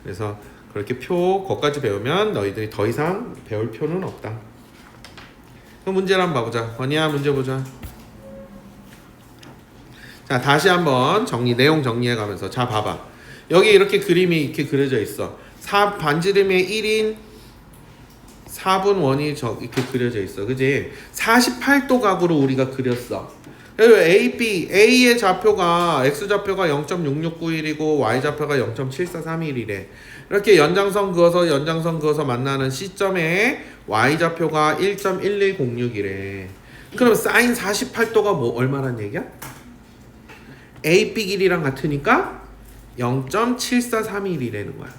그래서 그렇게 표 거기까지 배우면 너희들이 더 이상 배울 표는 없다. 그럼 문제를 한번 봐보자. 건이야 문제 보자. 자 다시 한번 내용 정리해가면서 자 봐봐. 여기 이렇게 그림이 이렇게 그려져 있어. 반지름의 1인 4분 원이 이렇게 그려져 있어. 그지? 48도 각으로 우리가 그렸어. 그리고 A의 좌표가 X좌표가 0.6691이고 Y좌표가 0.7431이래. 이렇게 연장선 그어서 만나는 시점에 Y좌표가 1.1106이래. 그럼 사인 48도가 얼마란 얘기야? AB 길이랑 같으니까 0.7431이라는 거야.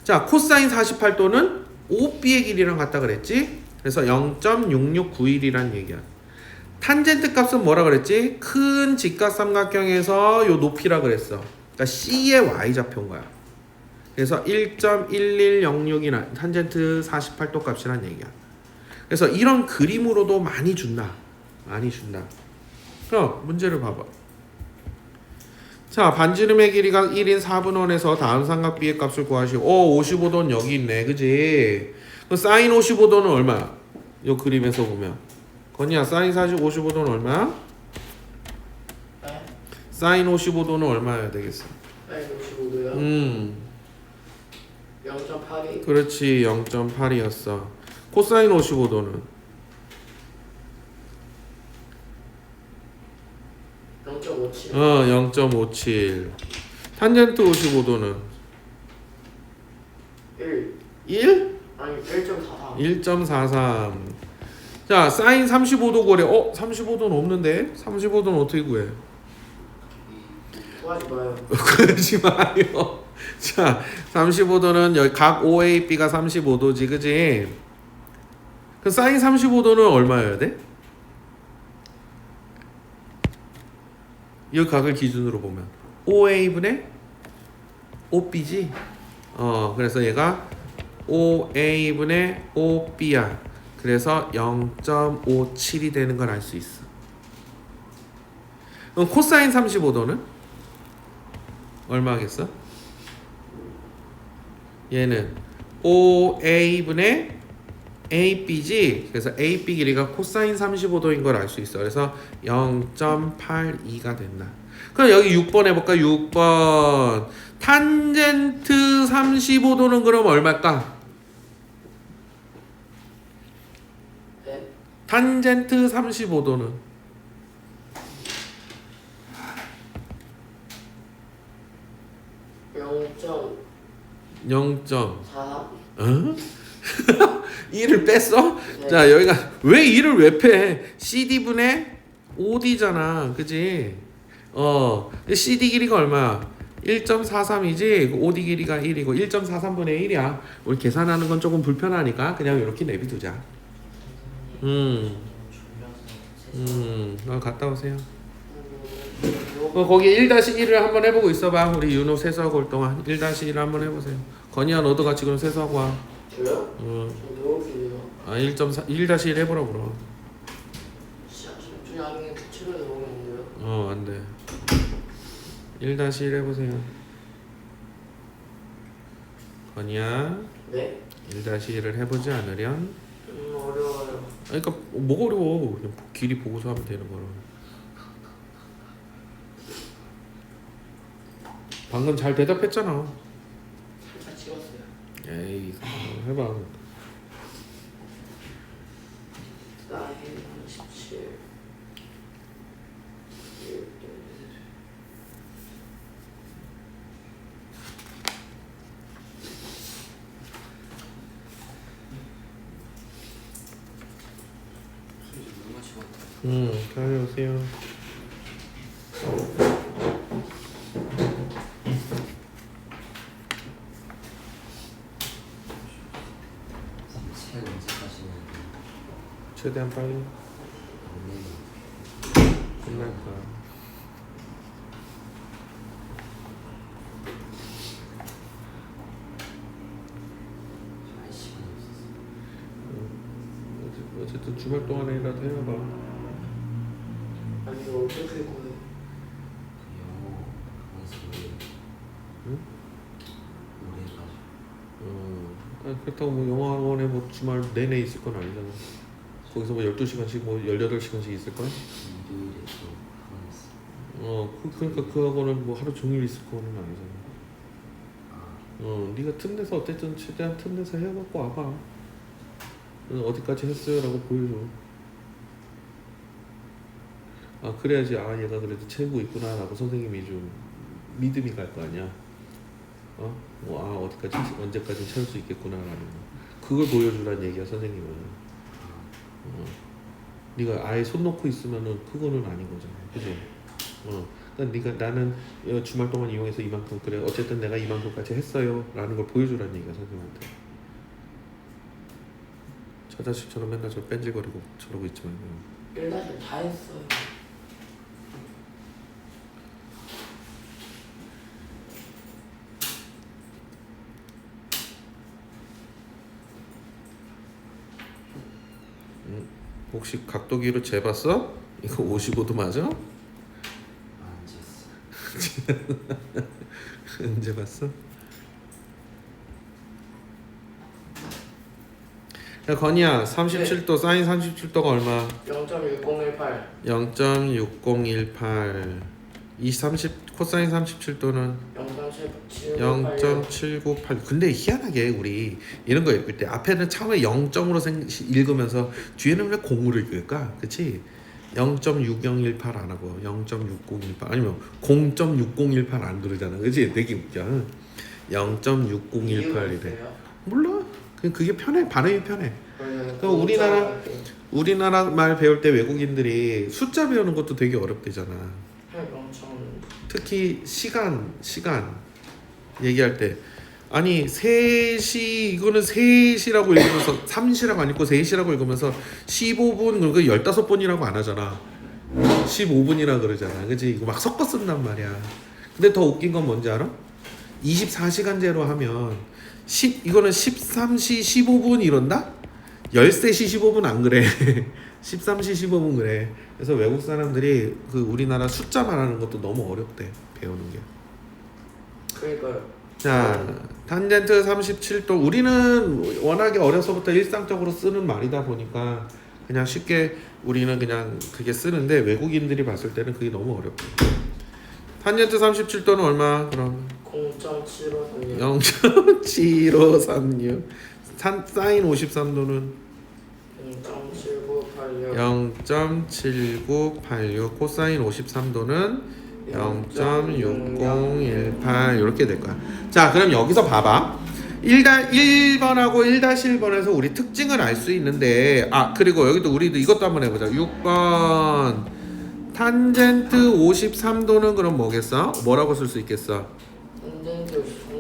자, 코사인 48도는 OB의 길이랑 같다 그랬지? 그래서 0.6691이란 얘기야. 탄젠트 값은 뭐라 그랬지? 큰 직각삼각형에서 요 높이라 그랬어. 그러니까 C의 Y좌표인 거야. 그래서 1.1106이나 탄젠트 48도 값이란 얘기야. 그래서 이런 그림으로도 많이 준다. 그럼 문제를 봐봐. 자, 반지름의 길이가 1인 4분원에서 다음 삼각비의 값을 구하시오. 55도는 여기 있네. 그지? 그럼 사인 55도는 얼마야? 요 그림에서 보면. 건이야, 사인 55도는 얼마야?
네?
사인 55도는 얼마여야 되겠어?
사인 55도요? 0.82.
그렇지. 0.8이었어. 코사인 55도는
0.57.
0.57. 탄젠트 55도는
1.
1?
아니 1.43.
1.43. 자, 사인 35도 구하래. 35도는 없는데? 35도는 어떻게 구해?
구하지 마요.
그러지 마요. 자, 35도는 여기 각 OAB가 35도지, 그지? 그 사인 35도는 얼마여야 돼? 이 각을 기준으로 보면 OA분의 OB지? 그래서 얘가 OA분의 OB야. 그래서 0.57이 되는 걸 알 수 있어. 그럼 코사인 35도는 얼마겠어? 얘는 OA분의 AB지. 그래서 AB 길이가 코사인 35도인 걸 알 수 있어. 그래서 0.82가 된다. 그럼 여기 6번 해볼까? 6번 탄젠트 35도는 그럼 얼마일까?
네?
탄젠트 35도는 0.
4.
어? 2를 뺐어?
네.
자, 여기가 왜 2를 왜 빼? CD분의 OD잖아. 그지? CD 길이가 얼마야? 1.43이지? OD 길이가 1이고 1.43분의 1이야. 우리 계산하는 건 조금 불편하니까 그냥 이렇게 내비두자. 갔다 오세요. 거기 1-1을 한번 해보고 있어봐. 우리 윤호 세수하고 올 동안 1-1 한번 해보세요. 건이야 너도 같이 그럼 세수하고 와.
저요?
응.
저 배울게요.
1.4 1-1 해보라 그럼.
저희 아니면 부채로 들어오겠는데요?
안돼. 1-1 해보세요. 건이야
네?
1-1을 해보지 않으련.
어려워요.
그러니까 뭐가 어려워. 그냥 길이 보고서 하면 되는 거라. 방금 잘 대답했잖아.
살짝 찍었어요.
에이 해봐.
사인 37.
다녀오세요.
책 언제까지는
최대한 빨리. 신날 거야.
할 시간이 없었어.
어쨌든 주말 동안이라도 해봐.
아니 이거 어떻게 할 거예요?
영어 강사
응?
오래 해가지고.
그렇다고 뭐 영어학원에 뭐 주말 내내 있을 건 아니잖아. 거기서 뭐 12시간씩 뭐 18시간씩 있을 거야?
일요일에 또 학원 있어.
그러니까 그 학원은 뭐 하루 종일 있을 거는 아니잖아.
아,
네가 틈내서 어쨌든 최대한 틈내서 해갖고 와봐. 어디까지 했어요라고 보여줘. 그래야지 얘가 그래도 채우고 있구나라고 선생님이 좀 믿음이 갈 거 아니야. 어디까지 언제까지 채울 수 있겠구나라는 거. 그걸 보여주란 얘기야 선생님은. 네가 아예 손 놓고 있으면은 그거는 아닌 거잖아, 그지? 그러니까 나는 주말 동안 이용해서 이만큼 그래. 어쨌든 내가 이만큼까지 했어요라는 걸 보여주란 얘기야 선생님한테. 저 자식처럼 맨날 저 뺀질거리고 저러고 있지 말고.
1-1 다 했어요.
혹시 각도기로 재봤어? 이거 55도 맞아?
안 쟀어.
언제 봤어? 야 건이야 37도 사인 37도가 얼마?
0.6018
0.6018 코사인 37도는 0.798. 근데 희한하게 우리 이런 거 읽을 때 앞에는 처음에 0점으로 읽으면서 뒤에는 왜 0으로 읽을까? 그치? 0.6018 안 하고 0.6018 아니면 0.6018 안 그러잖아. 그치? 되게 웃겨. 0.6018이래. 몰라. 그게 편해. 발음이 편해. 그럼 우리나라 말 배울 때 외국인들이 숫자 배우는 것도 되게 어렵대잖아. 특히 시간 얘기할 때 아니 3시 이거는 3시라고 읽으면서 3시라고 안 읽고 3시라고 읽으면서 15분 그러니까 15분이라고 안 하잖아. 15분이라 그러잖아. 그치? 이거 막 섞어 쓴단 말이야. 근데 더 웃긴 건 뭔지 알아? 24시간제로 하면 이거는 13시 15분 이런다? 13시 15분 안 그래. 13시 15분 그래. 그래서 외국 사람들이 그 우리나라 숫자 말하는 것도 너무 어렵대. 배우는 게.
그러니까요.
자, 탄젠트 37도. 우리는 워낙에 어려서부터 일상적으로 쓰는 말이다 보니까 그냥 쉽게 우리는 그냥 그게 쓰는데 외국인들이 봤을 때는 그게 너무 어렵대. 탄젠트 37도는 얼마? 그럼
0.7536
0.7536. 사인 53도는 0.7986. 코사인 53도는 0.6018 이렇게 될 거야. 자, 그럼 여기서 봐봐. 1번하고 1-1번에서 우리 특징을 알 수 있는데 그리고 여기도 우리도 이것도 한번 해보자. 6번 탄젠트 53도는 그럼 뭐겠어? 뭐라고 쓸 수 있겠어?
탄젠트 53도는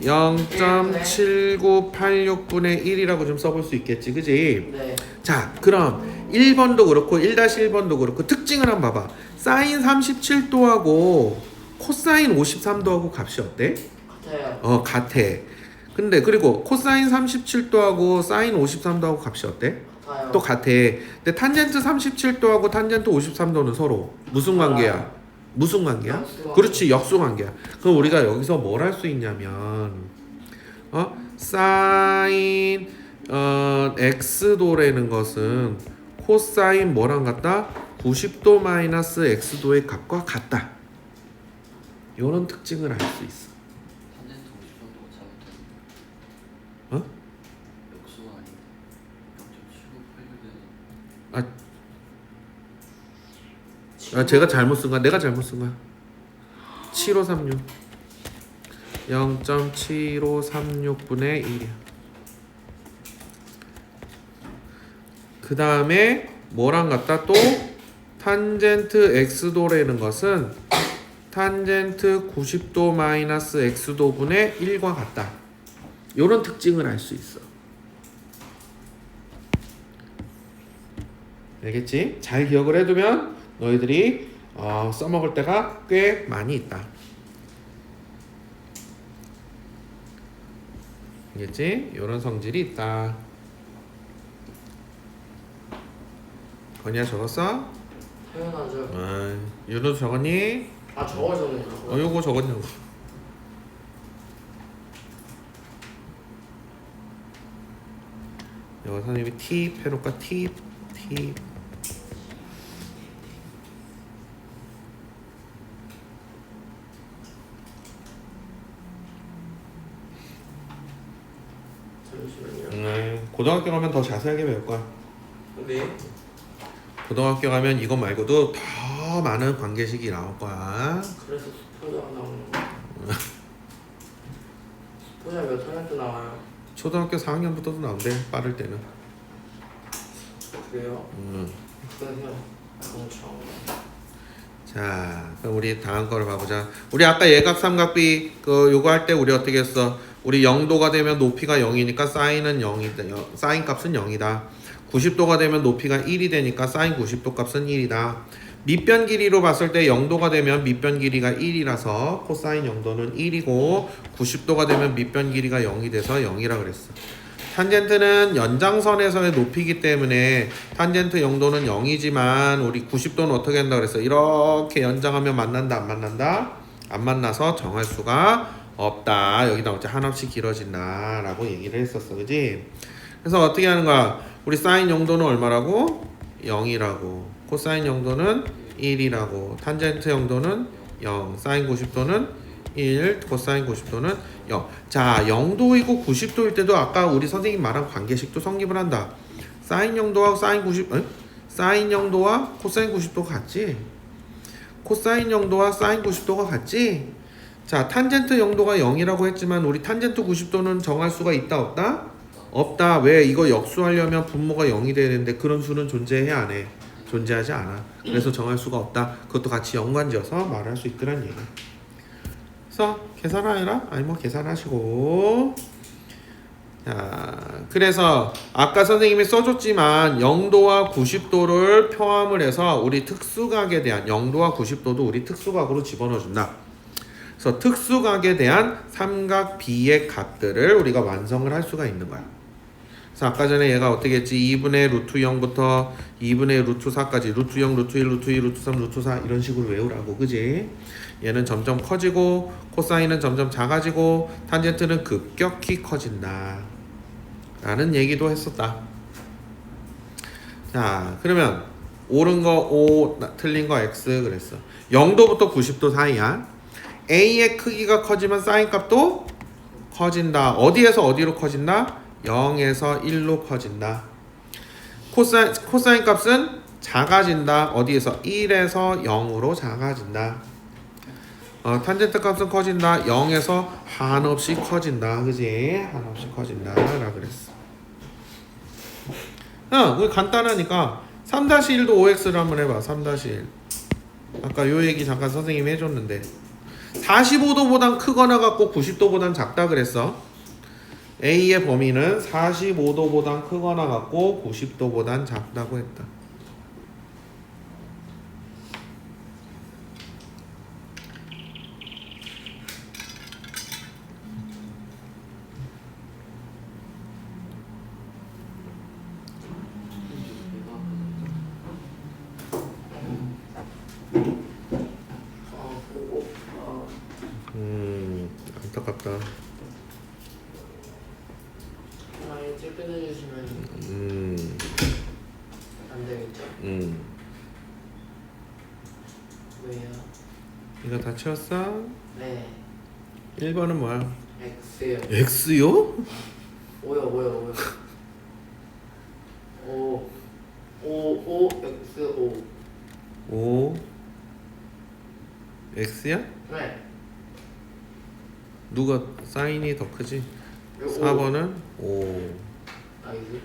0.7986분의 1이라고 좀 써볼 수 있겠지, 그지?
네.
자, 그럼 1번도 그렇고 1-1번도 그렇고 특징을 한번 봐봐. 사인 37도하고 코사인 53도하고 값이 어때?
같아요.
같아. 근데 그리고 코사인 37도하고 사인 53도하고 값이 어때?
같아요.
또 같아. 근데 탄젠트 37도하고 탄젠트 53도는 서로 무슨 관계야? 무슨 관계야?
역수관계.
그렇지, 역수관계야. 그럼 우리가 여기서 뭘 할 수 있냐면 사인 x도라는 것은 코사인 뭐랑 같다? 90도 마이너스 x도의 값과 같다. 이런 특징을 알 수 있어.
탄젠트 50도가 잘못된
어?
역수가 아닌데 0.7986에는
제가 잘못 쓴 거야. 내가 잘못 쓴 거야. 7536 0.7536분의 1이야. 그 다음에 뭐랑 같다? 또 탄젠트 x도라는 것은 탄젠트 90도 마이너스 x도분의 1과 같다. 이런 특징을 알 수 있어. 알겠지? 잘 기억을 해두면 너희들이 써먹을 때가 꽤 많이 있다. 알겠지? 이런 성질이 있다. 건이야 적었어?
당연하죠.
윤호도 적었니?
아 저걸 적는다고요?
요거 적었냐고. 이거 선생님이 팁 해놓을까? 팁.
잠시만요.
고등학교 가면 더 자세하게 배울 거야.
네.
고등학교 가면 이것 말고도 더 많은 관계식이 나올 거야.
그래서 수포자가 나오는 거. 수포자 몇 학년 때 나와요?
초등학교 4학년부터도 나온대. 빠를 때는.
그래요? 그냥 엄청.
자, 그럼 우리 다음 거를 봐보자. 우리 아까 예각 삼각비 요거 할 때 우리 어떻게 했어? 우리 0도가 되면 높이가 0이니까 사인은 0이다. 사인 값은 0이다. 90도가 되면 높이가 1이 되니까 사인 90도 값은 1이다. 밑변 길이로 봤을 때 0도가 되면 밑변 길이가 1이라서 코사인 0도는 1이고 90도가 되면 밑변 길이가 0이 돼서 0이라 그랬어. 탄젠트는 연장선에서의 높이기 때문에 탄젠트 0도는 0이지만 우리 90도는 어떻게 한다 그랬어? 이렇게 연장하면 만난다 안 만난다? 안 만나서 정할 수가 없다. 여기 나오지 한없이 길어진다 라고 얘기를 했었어. 그지? 그래서 어떻게 하는 거야? 우리 사인 0도는 얼마라고? 0이라고. 코사인 0도는 1이라고. 탄젠트 0도는 0. 사인 90도는 1. 코사인 90도는 0. 자, 0도이고 90도일 때도 아까 우리 선생님 말한 관계식도 성립을 한다. 사인 0도와 사인 0도와 코사인 90도가 같지? 코사인 0도와 사인 90도가 같지? 자, 탄젠트 0도가 0이라고 했지만 우리 탄젠트 90도는 정할 수가 있다 없다? 없다. 왜? 이거 역수하려면 분모가 0이 돼야 되는데 그런 수는 존재해 안 해? 존재하지 않아. 그래서 정할 수가 없다. 그것도 같이 연관지어서 말할 수 있더란 얘기. 그래서 계산하라. 아니 뭐 계산하시고. 자, 그래서 아까 선생님이 써줬지만 0도와 90도를 포함을 해서 우리 특수각에 대한 0도와 90도도 우리 특수각으로 집어넣어준다. 그래서 특수각에 대한 삼각 B의 값들을 우리가 완성을 할 수가 있는 거야. 그래서 아까 전에 얘가 어떻게 했지? 2분의 루트 0부터 2분의 루트 4까지 루트 0, 루트 1, 루트 2, 루트 3, 루트 4 이런 식으로 외우라고. 그지? 얘는 점점 커지고 코사인은 점점 작아지고 탄젠트는 급격히 커진다 라는 얘기도 했었다. 자, 그러면 옳은 거 O, 틀린 거 X 그랬어. 0도부터 90도 사이야. A의 크기가 커지면 사인 값도 커진다. 어디에서 어디로 커진다? 0에서 1로 커진다. 코사인 값은 작아진다. 어디에서? 1에서 0으로 작아진다. 탄젠트 값은 커진다. 0에서 한없이 커진다. 그지? 한없이 커진다 라 그랬어. 우리 간단하니까 3-1도 5x를 한번 해봐. 3-1 아까 요 얘기 잠깐 선생님이 해줬는데 45도보단 크거나 같고 90도보단 작다 그랬어. A의 범위는 45도보단 크거나 같고 90도보단 작다고 했다. 안타깝다.
일찍 끝내주시면 안 되겠죠? 왜요?
이거 다 채웠어?
네.
1번은 뭐야?
X요.
X요?
5요. 5 X 5.
5 X야?
네.
누가 사인이 더 크지? 4번은 5.
나이스.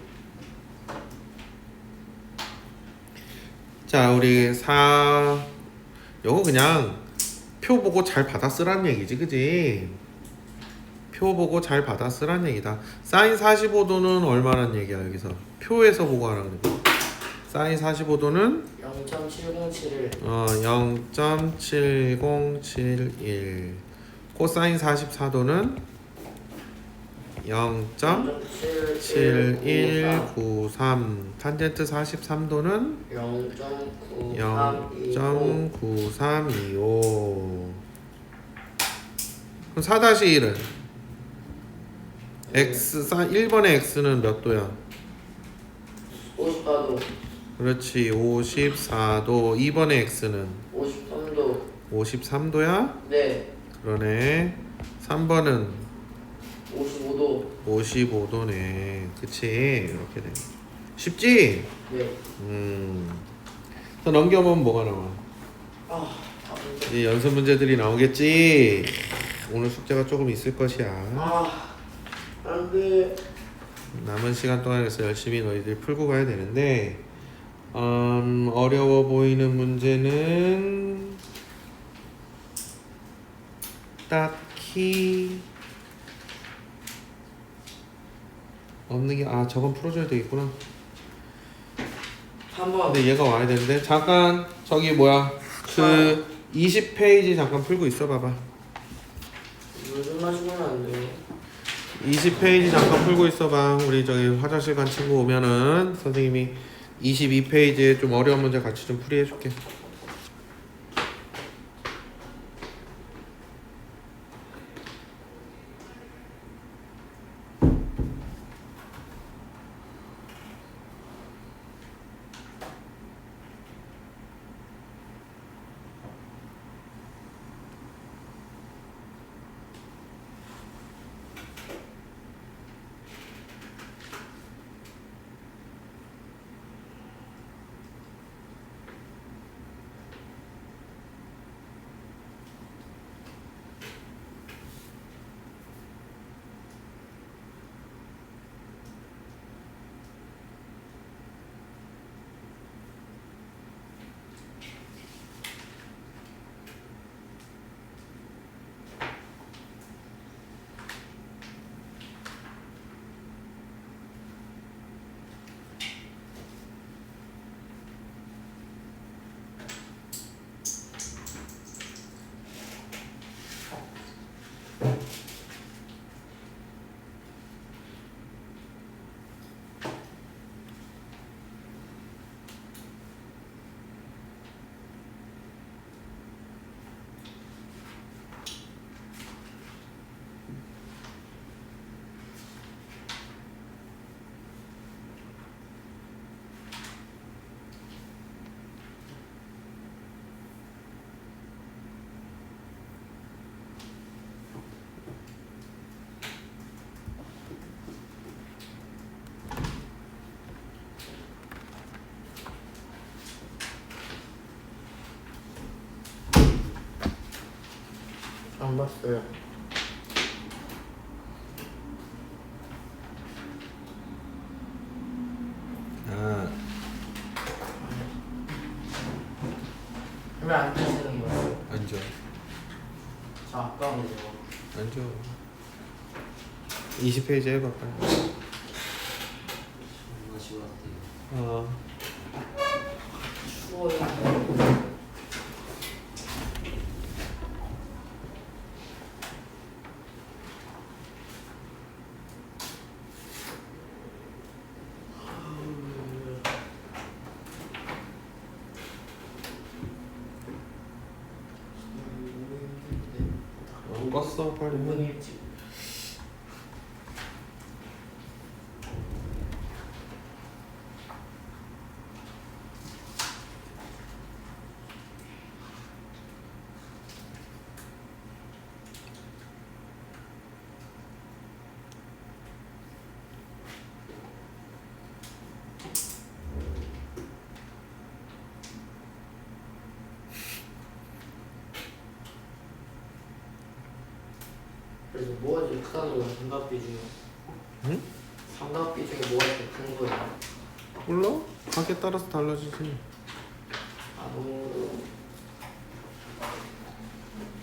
자, 우리 4 요거 그냥 표 보고 잘 받아 쓰라는 얘기지. 그지? 표 보고 잘 받아 쓰라는 얘기다. 사인 45도는 얼마란 얘기야 여기서. 표에서 보고 하라는 거야. 사인 45도는
0.707을
0.7071. 코사인 44도는 0.7193. 탄젠트 43도는
0.9325
0.9325. 그럼 4-1은 x 1번의 x는 몇 도야?
54도
그렇지 54도. 2번의 x는
53도
53도야?
네
그러네. 3번은
55도
55도네. 그치 이렇게 되네. 쉽지?
네
더 넘겨보면 뭐가 나와?
아,
이 연습 문제들이 나오겠지. 오늘 숙제가 조금 있을 것이야.
안돼
남은 시간 동안에서 열심히 너희들 풀고 가야 되는데 어려워 보이는 문제는 딱히 없는 게 저건 풀어줘야 되겠구나.
한번
근데 얘가 와야 되는데 잠깐 저기 뭐야 그 20페이지 잠깐 풀고 있어 봐봐.
요즘 마시면 안 돼요
20페이지 잠깐 풀고 있어봐. 우리 저기 화장실 간 친구 오면은 선생님이 22페이지에 좀 어려운 문제 같이 좀 풀이해줄게.
안 봤어요 왜 안 드시는 거예요?
앉아.
저 아까워요
앉아. 20페이지 해봐 빨리.
마시고 왔대요.
추워요
껐어 빨리.
5분 일찍 그래서 뭐가 제일 크다는 거야 삼각비 중에
응?
삼각비 중에 뭐가 제일 큰 거야
몰라? 각에 따라서 달라지지.
너무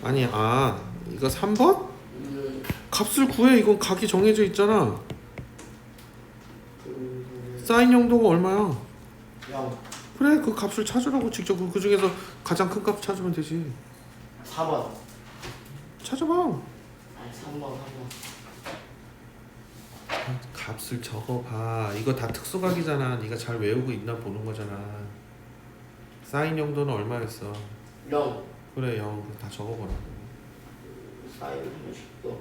아니 이거 3번?
음,
값을 구해. 이건 각이 정해져 있잖아.
그,
사인 영도가 얼마야?
0
그래 그 값을 찾으라고 직접 그 중에서 가장 큰 값 찾으면 되지.
4번
찾아봐.
아니 3번
값을 적어봐. 이거 다 특수각이잖아. 네가 잘 외우고 있나 보는 거잖아. 사인 영도는 얼마였어?
0
그래 0. 다 적어보라고.
사인 30도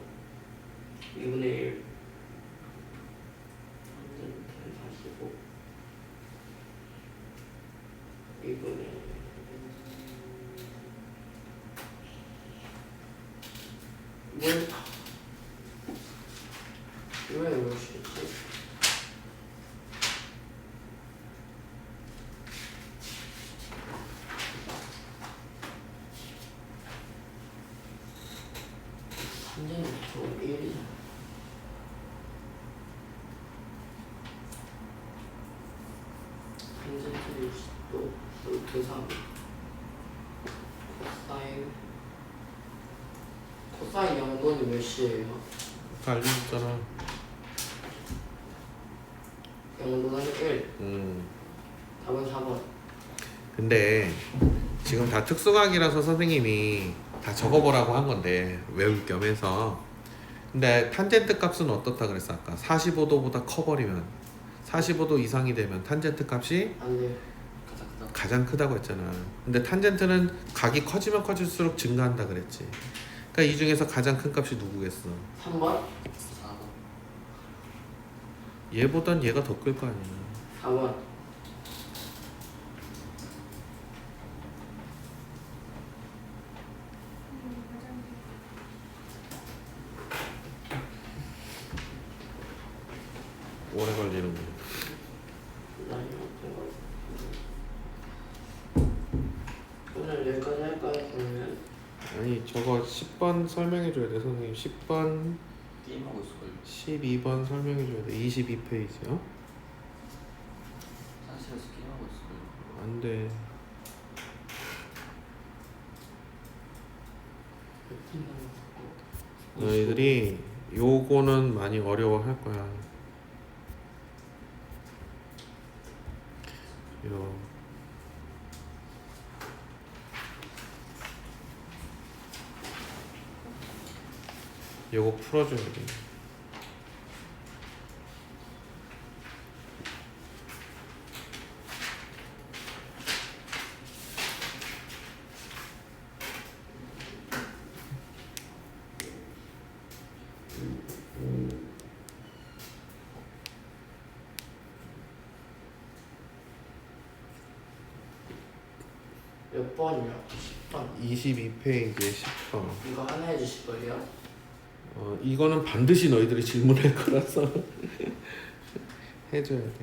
2분의 1 45 2분의 왜 이러시지? 완전히 저 1이잖아. 탄젠트 60도 루트 3 코사인 양도는 몇이에요?
다 알려줬잖아.
양도는 1 답은 4번.
근데 지금 다 특수각이라서 선생님이 다 적어보라고 한 건데 외울 겸 해서. 근데 탄젠트 값은 어떻다 그랬어 아까? 45도보다 커버리면 45도 이상이 되면 탄젠트 값이
안돼.
가장 크다.
가장 크다고 했잖아. 근데 탄젠트는 각이 커지면 커질수록 증가한다 그랬지. 그러니까 이 중에서 가장 큰 값이 누구겠어?
3번?
4번.
얘보단 얘가 더 클 거 아니야.
4번.
오래 걸리는 거.
오늘 여기까지 할까요? 그러면
아니 저거 10번 설명해 줘야 돼 선생님. 10번
게임하고 있을걸요.
12번 설명해 줘야 돼. 22페이지요.
사실에서 게임하고 있을걸요.
안 돼. 너희들이 요거는 많이 어려워할 거야. 요 요거 풀어줘야 돼.
몇 번이요? 10번.
22페이지에 10번.
이거 하나 해주실 거예요?
이거는 반드시 너희들이 질문할 거라서 해줘야 돼.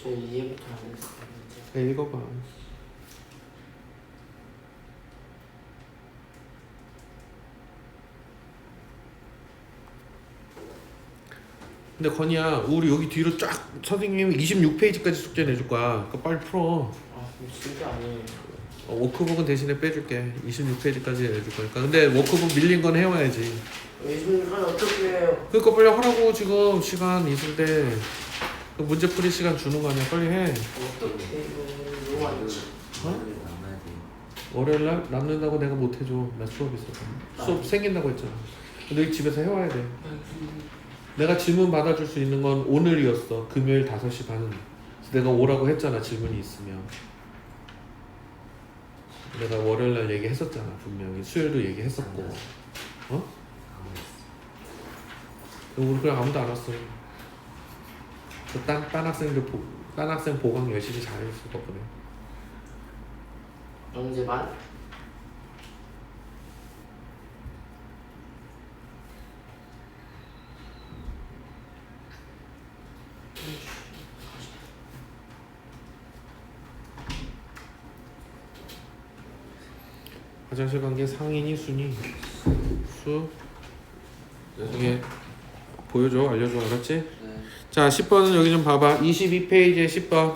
저 이해부터 안 했어요.
자, 읽어봐. 근데 건이야, 우리 여기 뒤로 쫙 선생님이 26페이지까지 숙제 내줄 거야. 그러니까 빨리 풀어.
아 그럼 진짜 아니에요.
워크북은 대신에 빼줄게. 26페이지까지 내줄 거니까. 근데 워크북 밀린 건 해와야지.
예수님은 어떻게 해요?
그러니까 빨리 하라고. 지금 시간 있을 때 그 문제풀이 시간 주는 거 아니야. 빨리 해.
어떻게 해요? 너무 안 치.
월요일에 남아야 돼요.
월요일날 남는다고 내가 못 해줘. 나 수업 있어서. 수업 생긴다고 했잖아. 너희 집에서 해와야 돼. 내가 질문 받아줄 수 있는 건 오늘이었어. 금요일 5시 반. 내가 오라고 했잖아. 질문이 있으면. 내가 월요일날 얘기했었잖아. 분명히. 수요일도 얘기했었고. 어? 우리 그냥 아무도 안 왔어. 딴 학생 보강 열심히 잘해줬어 덕분에.
언제 반?
화장실 관계 상인이 순위 수 나중에 보여줘. 알려줘. 알았지?
네.
자 10번은 여기 좀 봐봐. 22페이지에 10번.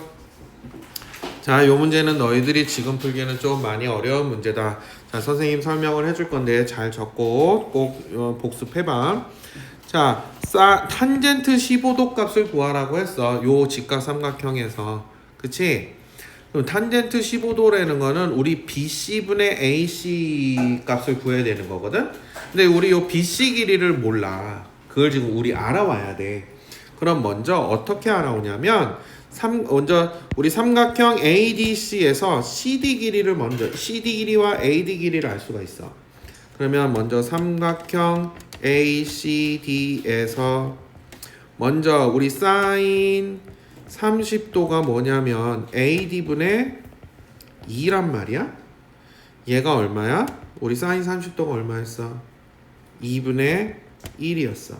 자, 요 문제는 너희들이 지금 풀기에는 좀 많이 어려운 문제다. 자, 선생님 설명을 해줄 건데 잘 적고 꼭 복습해봐. 자, 탄젠트 15도 값을 구하라고 했어. 요 직각 삼각형에서. 그치? 그럼 탄젠트 15도라는 거는 우리 BC분의 AC 값을 구해야 되는 거거든. 근데 우리 요 BC 길이를 몰라. 그걸 지금 우리 알아와야 돼. 그럼 먼저 어떻게 알아오냐면 먼저 우리 삼각형 ADC에서 CD 길이를 먼저 CD 길이와 AD 길이를 알 수가 있어. 그러면 먼저 삼각형 ACD에서 먼저 우리 사인 30도가 뭐냐면 AD분의 2란 말이야. 얘가 얼마야? 우리 사인 30도가 얼마였어? 2분의 1이었어.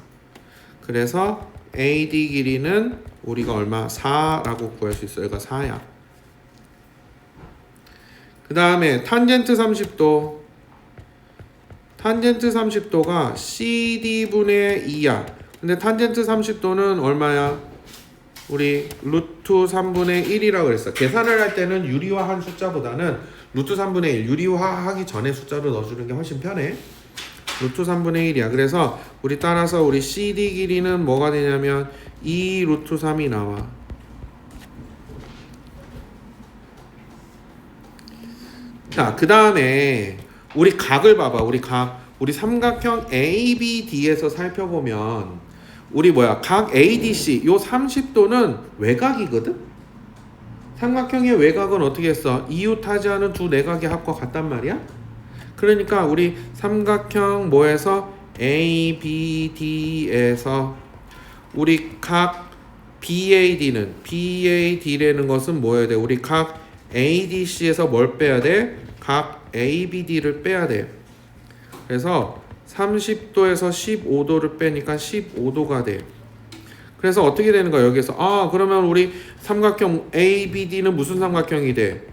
그래서 AD 길이는 우리가 얼마? 4라고 구할 수 있어. 얘가 4야. 그 다음에 탄젠트 30도. 탄젠트 30도가 CD분의 2야. 근데 탄젠트 30도는 얼마야? 우리 루트 3분의 1이라고 그랬어. 계산을 할 때는 유리화한 숫자보다는 루트 3분의 1 유리화하기 전에 숫자로 넣어주는 게 훨씬 편해. 루트 3분의 1이야. 그래서 우리 따라서 우리 CD 길이는 뭐가 되냐면 2 루트 3이 나와. 자, 그 다음에 우리 각을 봐봐. 우리 삼각형 ABD에서 살펴보면 우리 각 ADC 요 30도는 외곽이거든. 삼각형의 외곽은 어떻게 했어? 이웃하지 않은 두 내각의 합과 같단 말이야. 그러니까 우리 삼각형 뭐에서 ABD에서 우리 각 BAD라는 것은 뭐여야 돼? 우리 각 ADC에서 뭘 빼야 돼? 각 ABD를 빼야 돼. 그래서 30도에서 15도를 빼니까 15도가 돼. 그래서 어떻게 되는 거야? 여기서 그러면 우리 삼각형 ABD는 무슨 삼각형이 돼?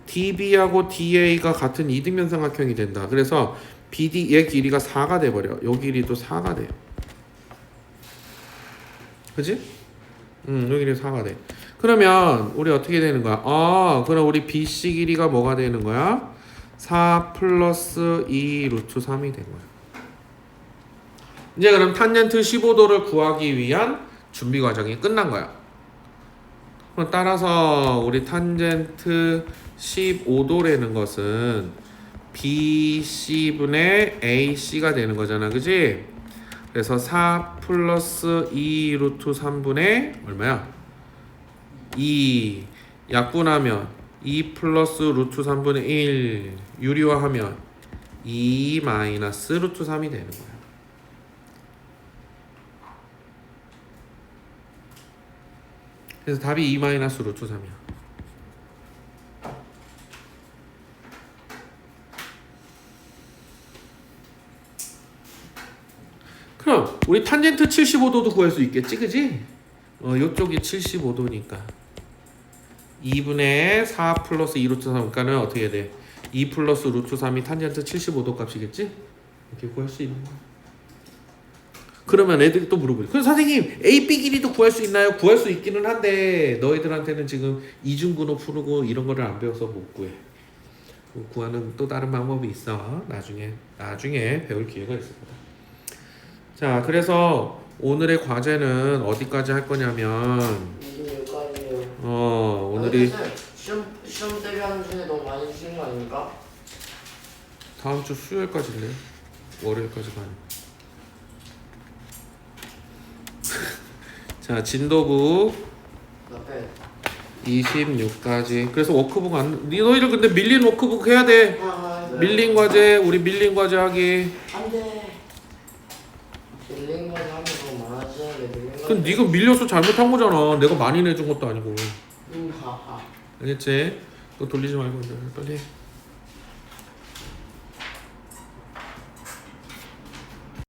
DB하고 DA가 같은 이등변 삼각형이 된다. 그래서 BD 얘 길이가 4가 돼 버려. 요 길이도 4가 돼. 그지? 요 길이 4가 돼. 그러면 우리 어떻게 되는 거야? 그럼 우리 BC 길이가 뭐가 되는 거야? 4 플러스 2 루트 3이 된 거야. 이제 그럼 탄젠트 15도를 구하기 위한 준비 과정이 끝난 거야. 그럼 따라서 우리 탄젠트 15도라는 것은 BC분의 AC가 되는 거잖아. 그지? 그래서 4 플러스 2 루트 3분의 얼마야? 2 약분하면 2 플러스 루트 3분의 1 유리화하면 2 마이너스 루트 3이 되는 거야. 그래서 답이 2 마이너스 루트 3이야. 그럼 우리 탄젠트 75도도 구할 수 있겠지, 그지? 요쪽이 75도니까 2분의 4 플러스 2 루트 3, 그러니까는 어떻게 해야 돼? 2 플러스 루트 3이 탄젠트 75도 값이겠지? 이렇게 구할 수 있는 거야. 그러면 애들이 또 물어보지. 그럼 선생님 AB 길이도 구할 수 있나요? 구할 수 있기는 한데 너희들한테는 지금 이중근호 푸르고 이런 거를 안 배워서 못 구해. 구하는 또 다른 방법이 있어. 나중에 배울 기회가 있을 거다. 자, 그래서 오늘의 과제는 어디까지 할 거냐면
여기까지요.
오늘이
시험 대비하는 중에 너무 많이 주신 거 아닙니까?
다음 주 수요일까지인데 월요일까지 가는. 자, 진도부
옆에
26까지. 그래서 워크북 너희들 근데 밀린 워크북 해야 돼. 밀린 과제, 우리 밀린 과제 하기.
안돼. 밀린 과제 하면 더 많아지는데 밀린 과제.
그럼 네가 밀려서 잘못한 거잖아. 내가 많이 내준 것도 아니고.
하하.
알겠지? 또 돌리지 말고 이제 빨리 해.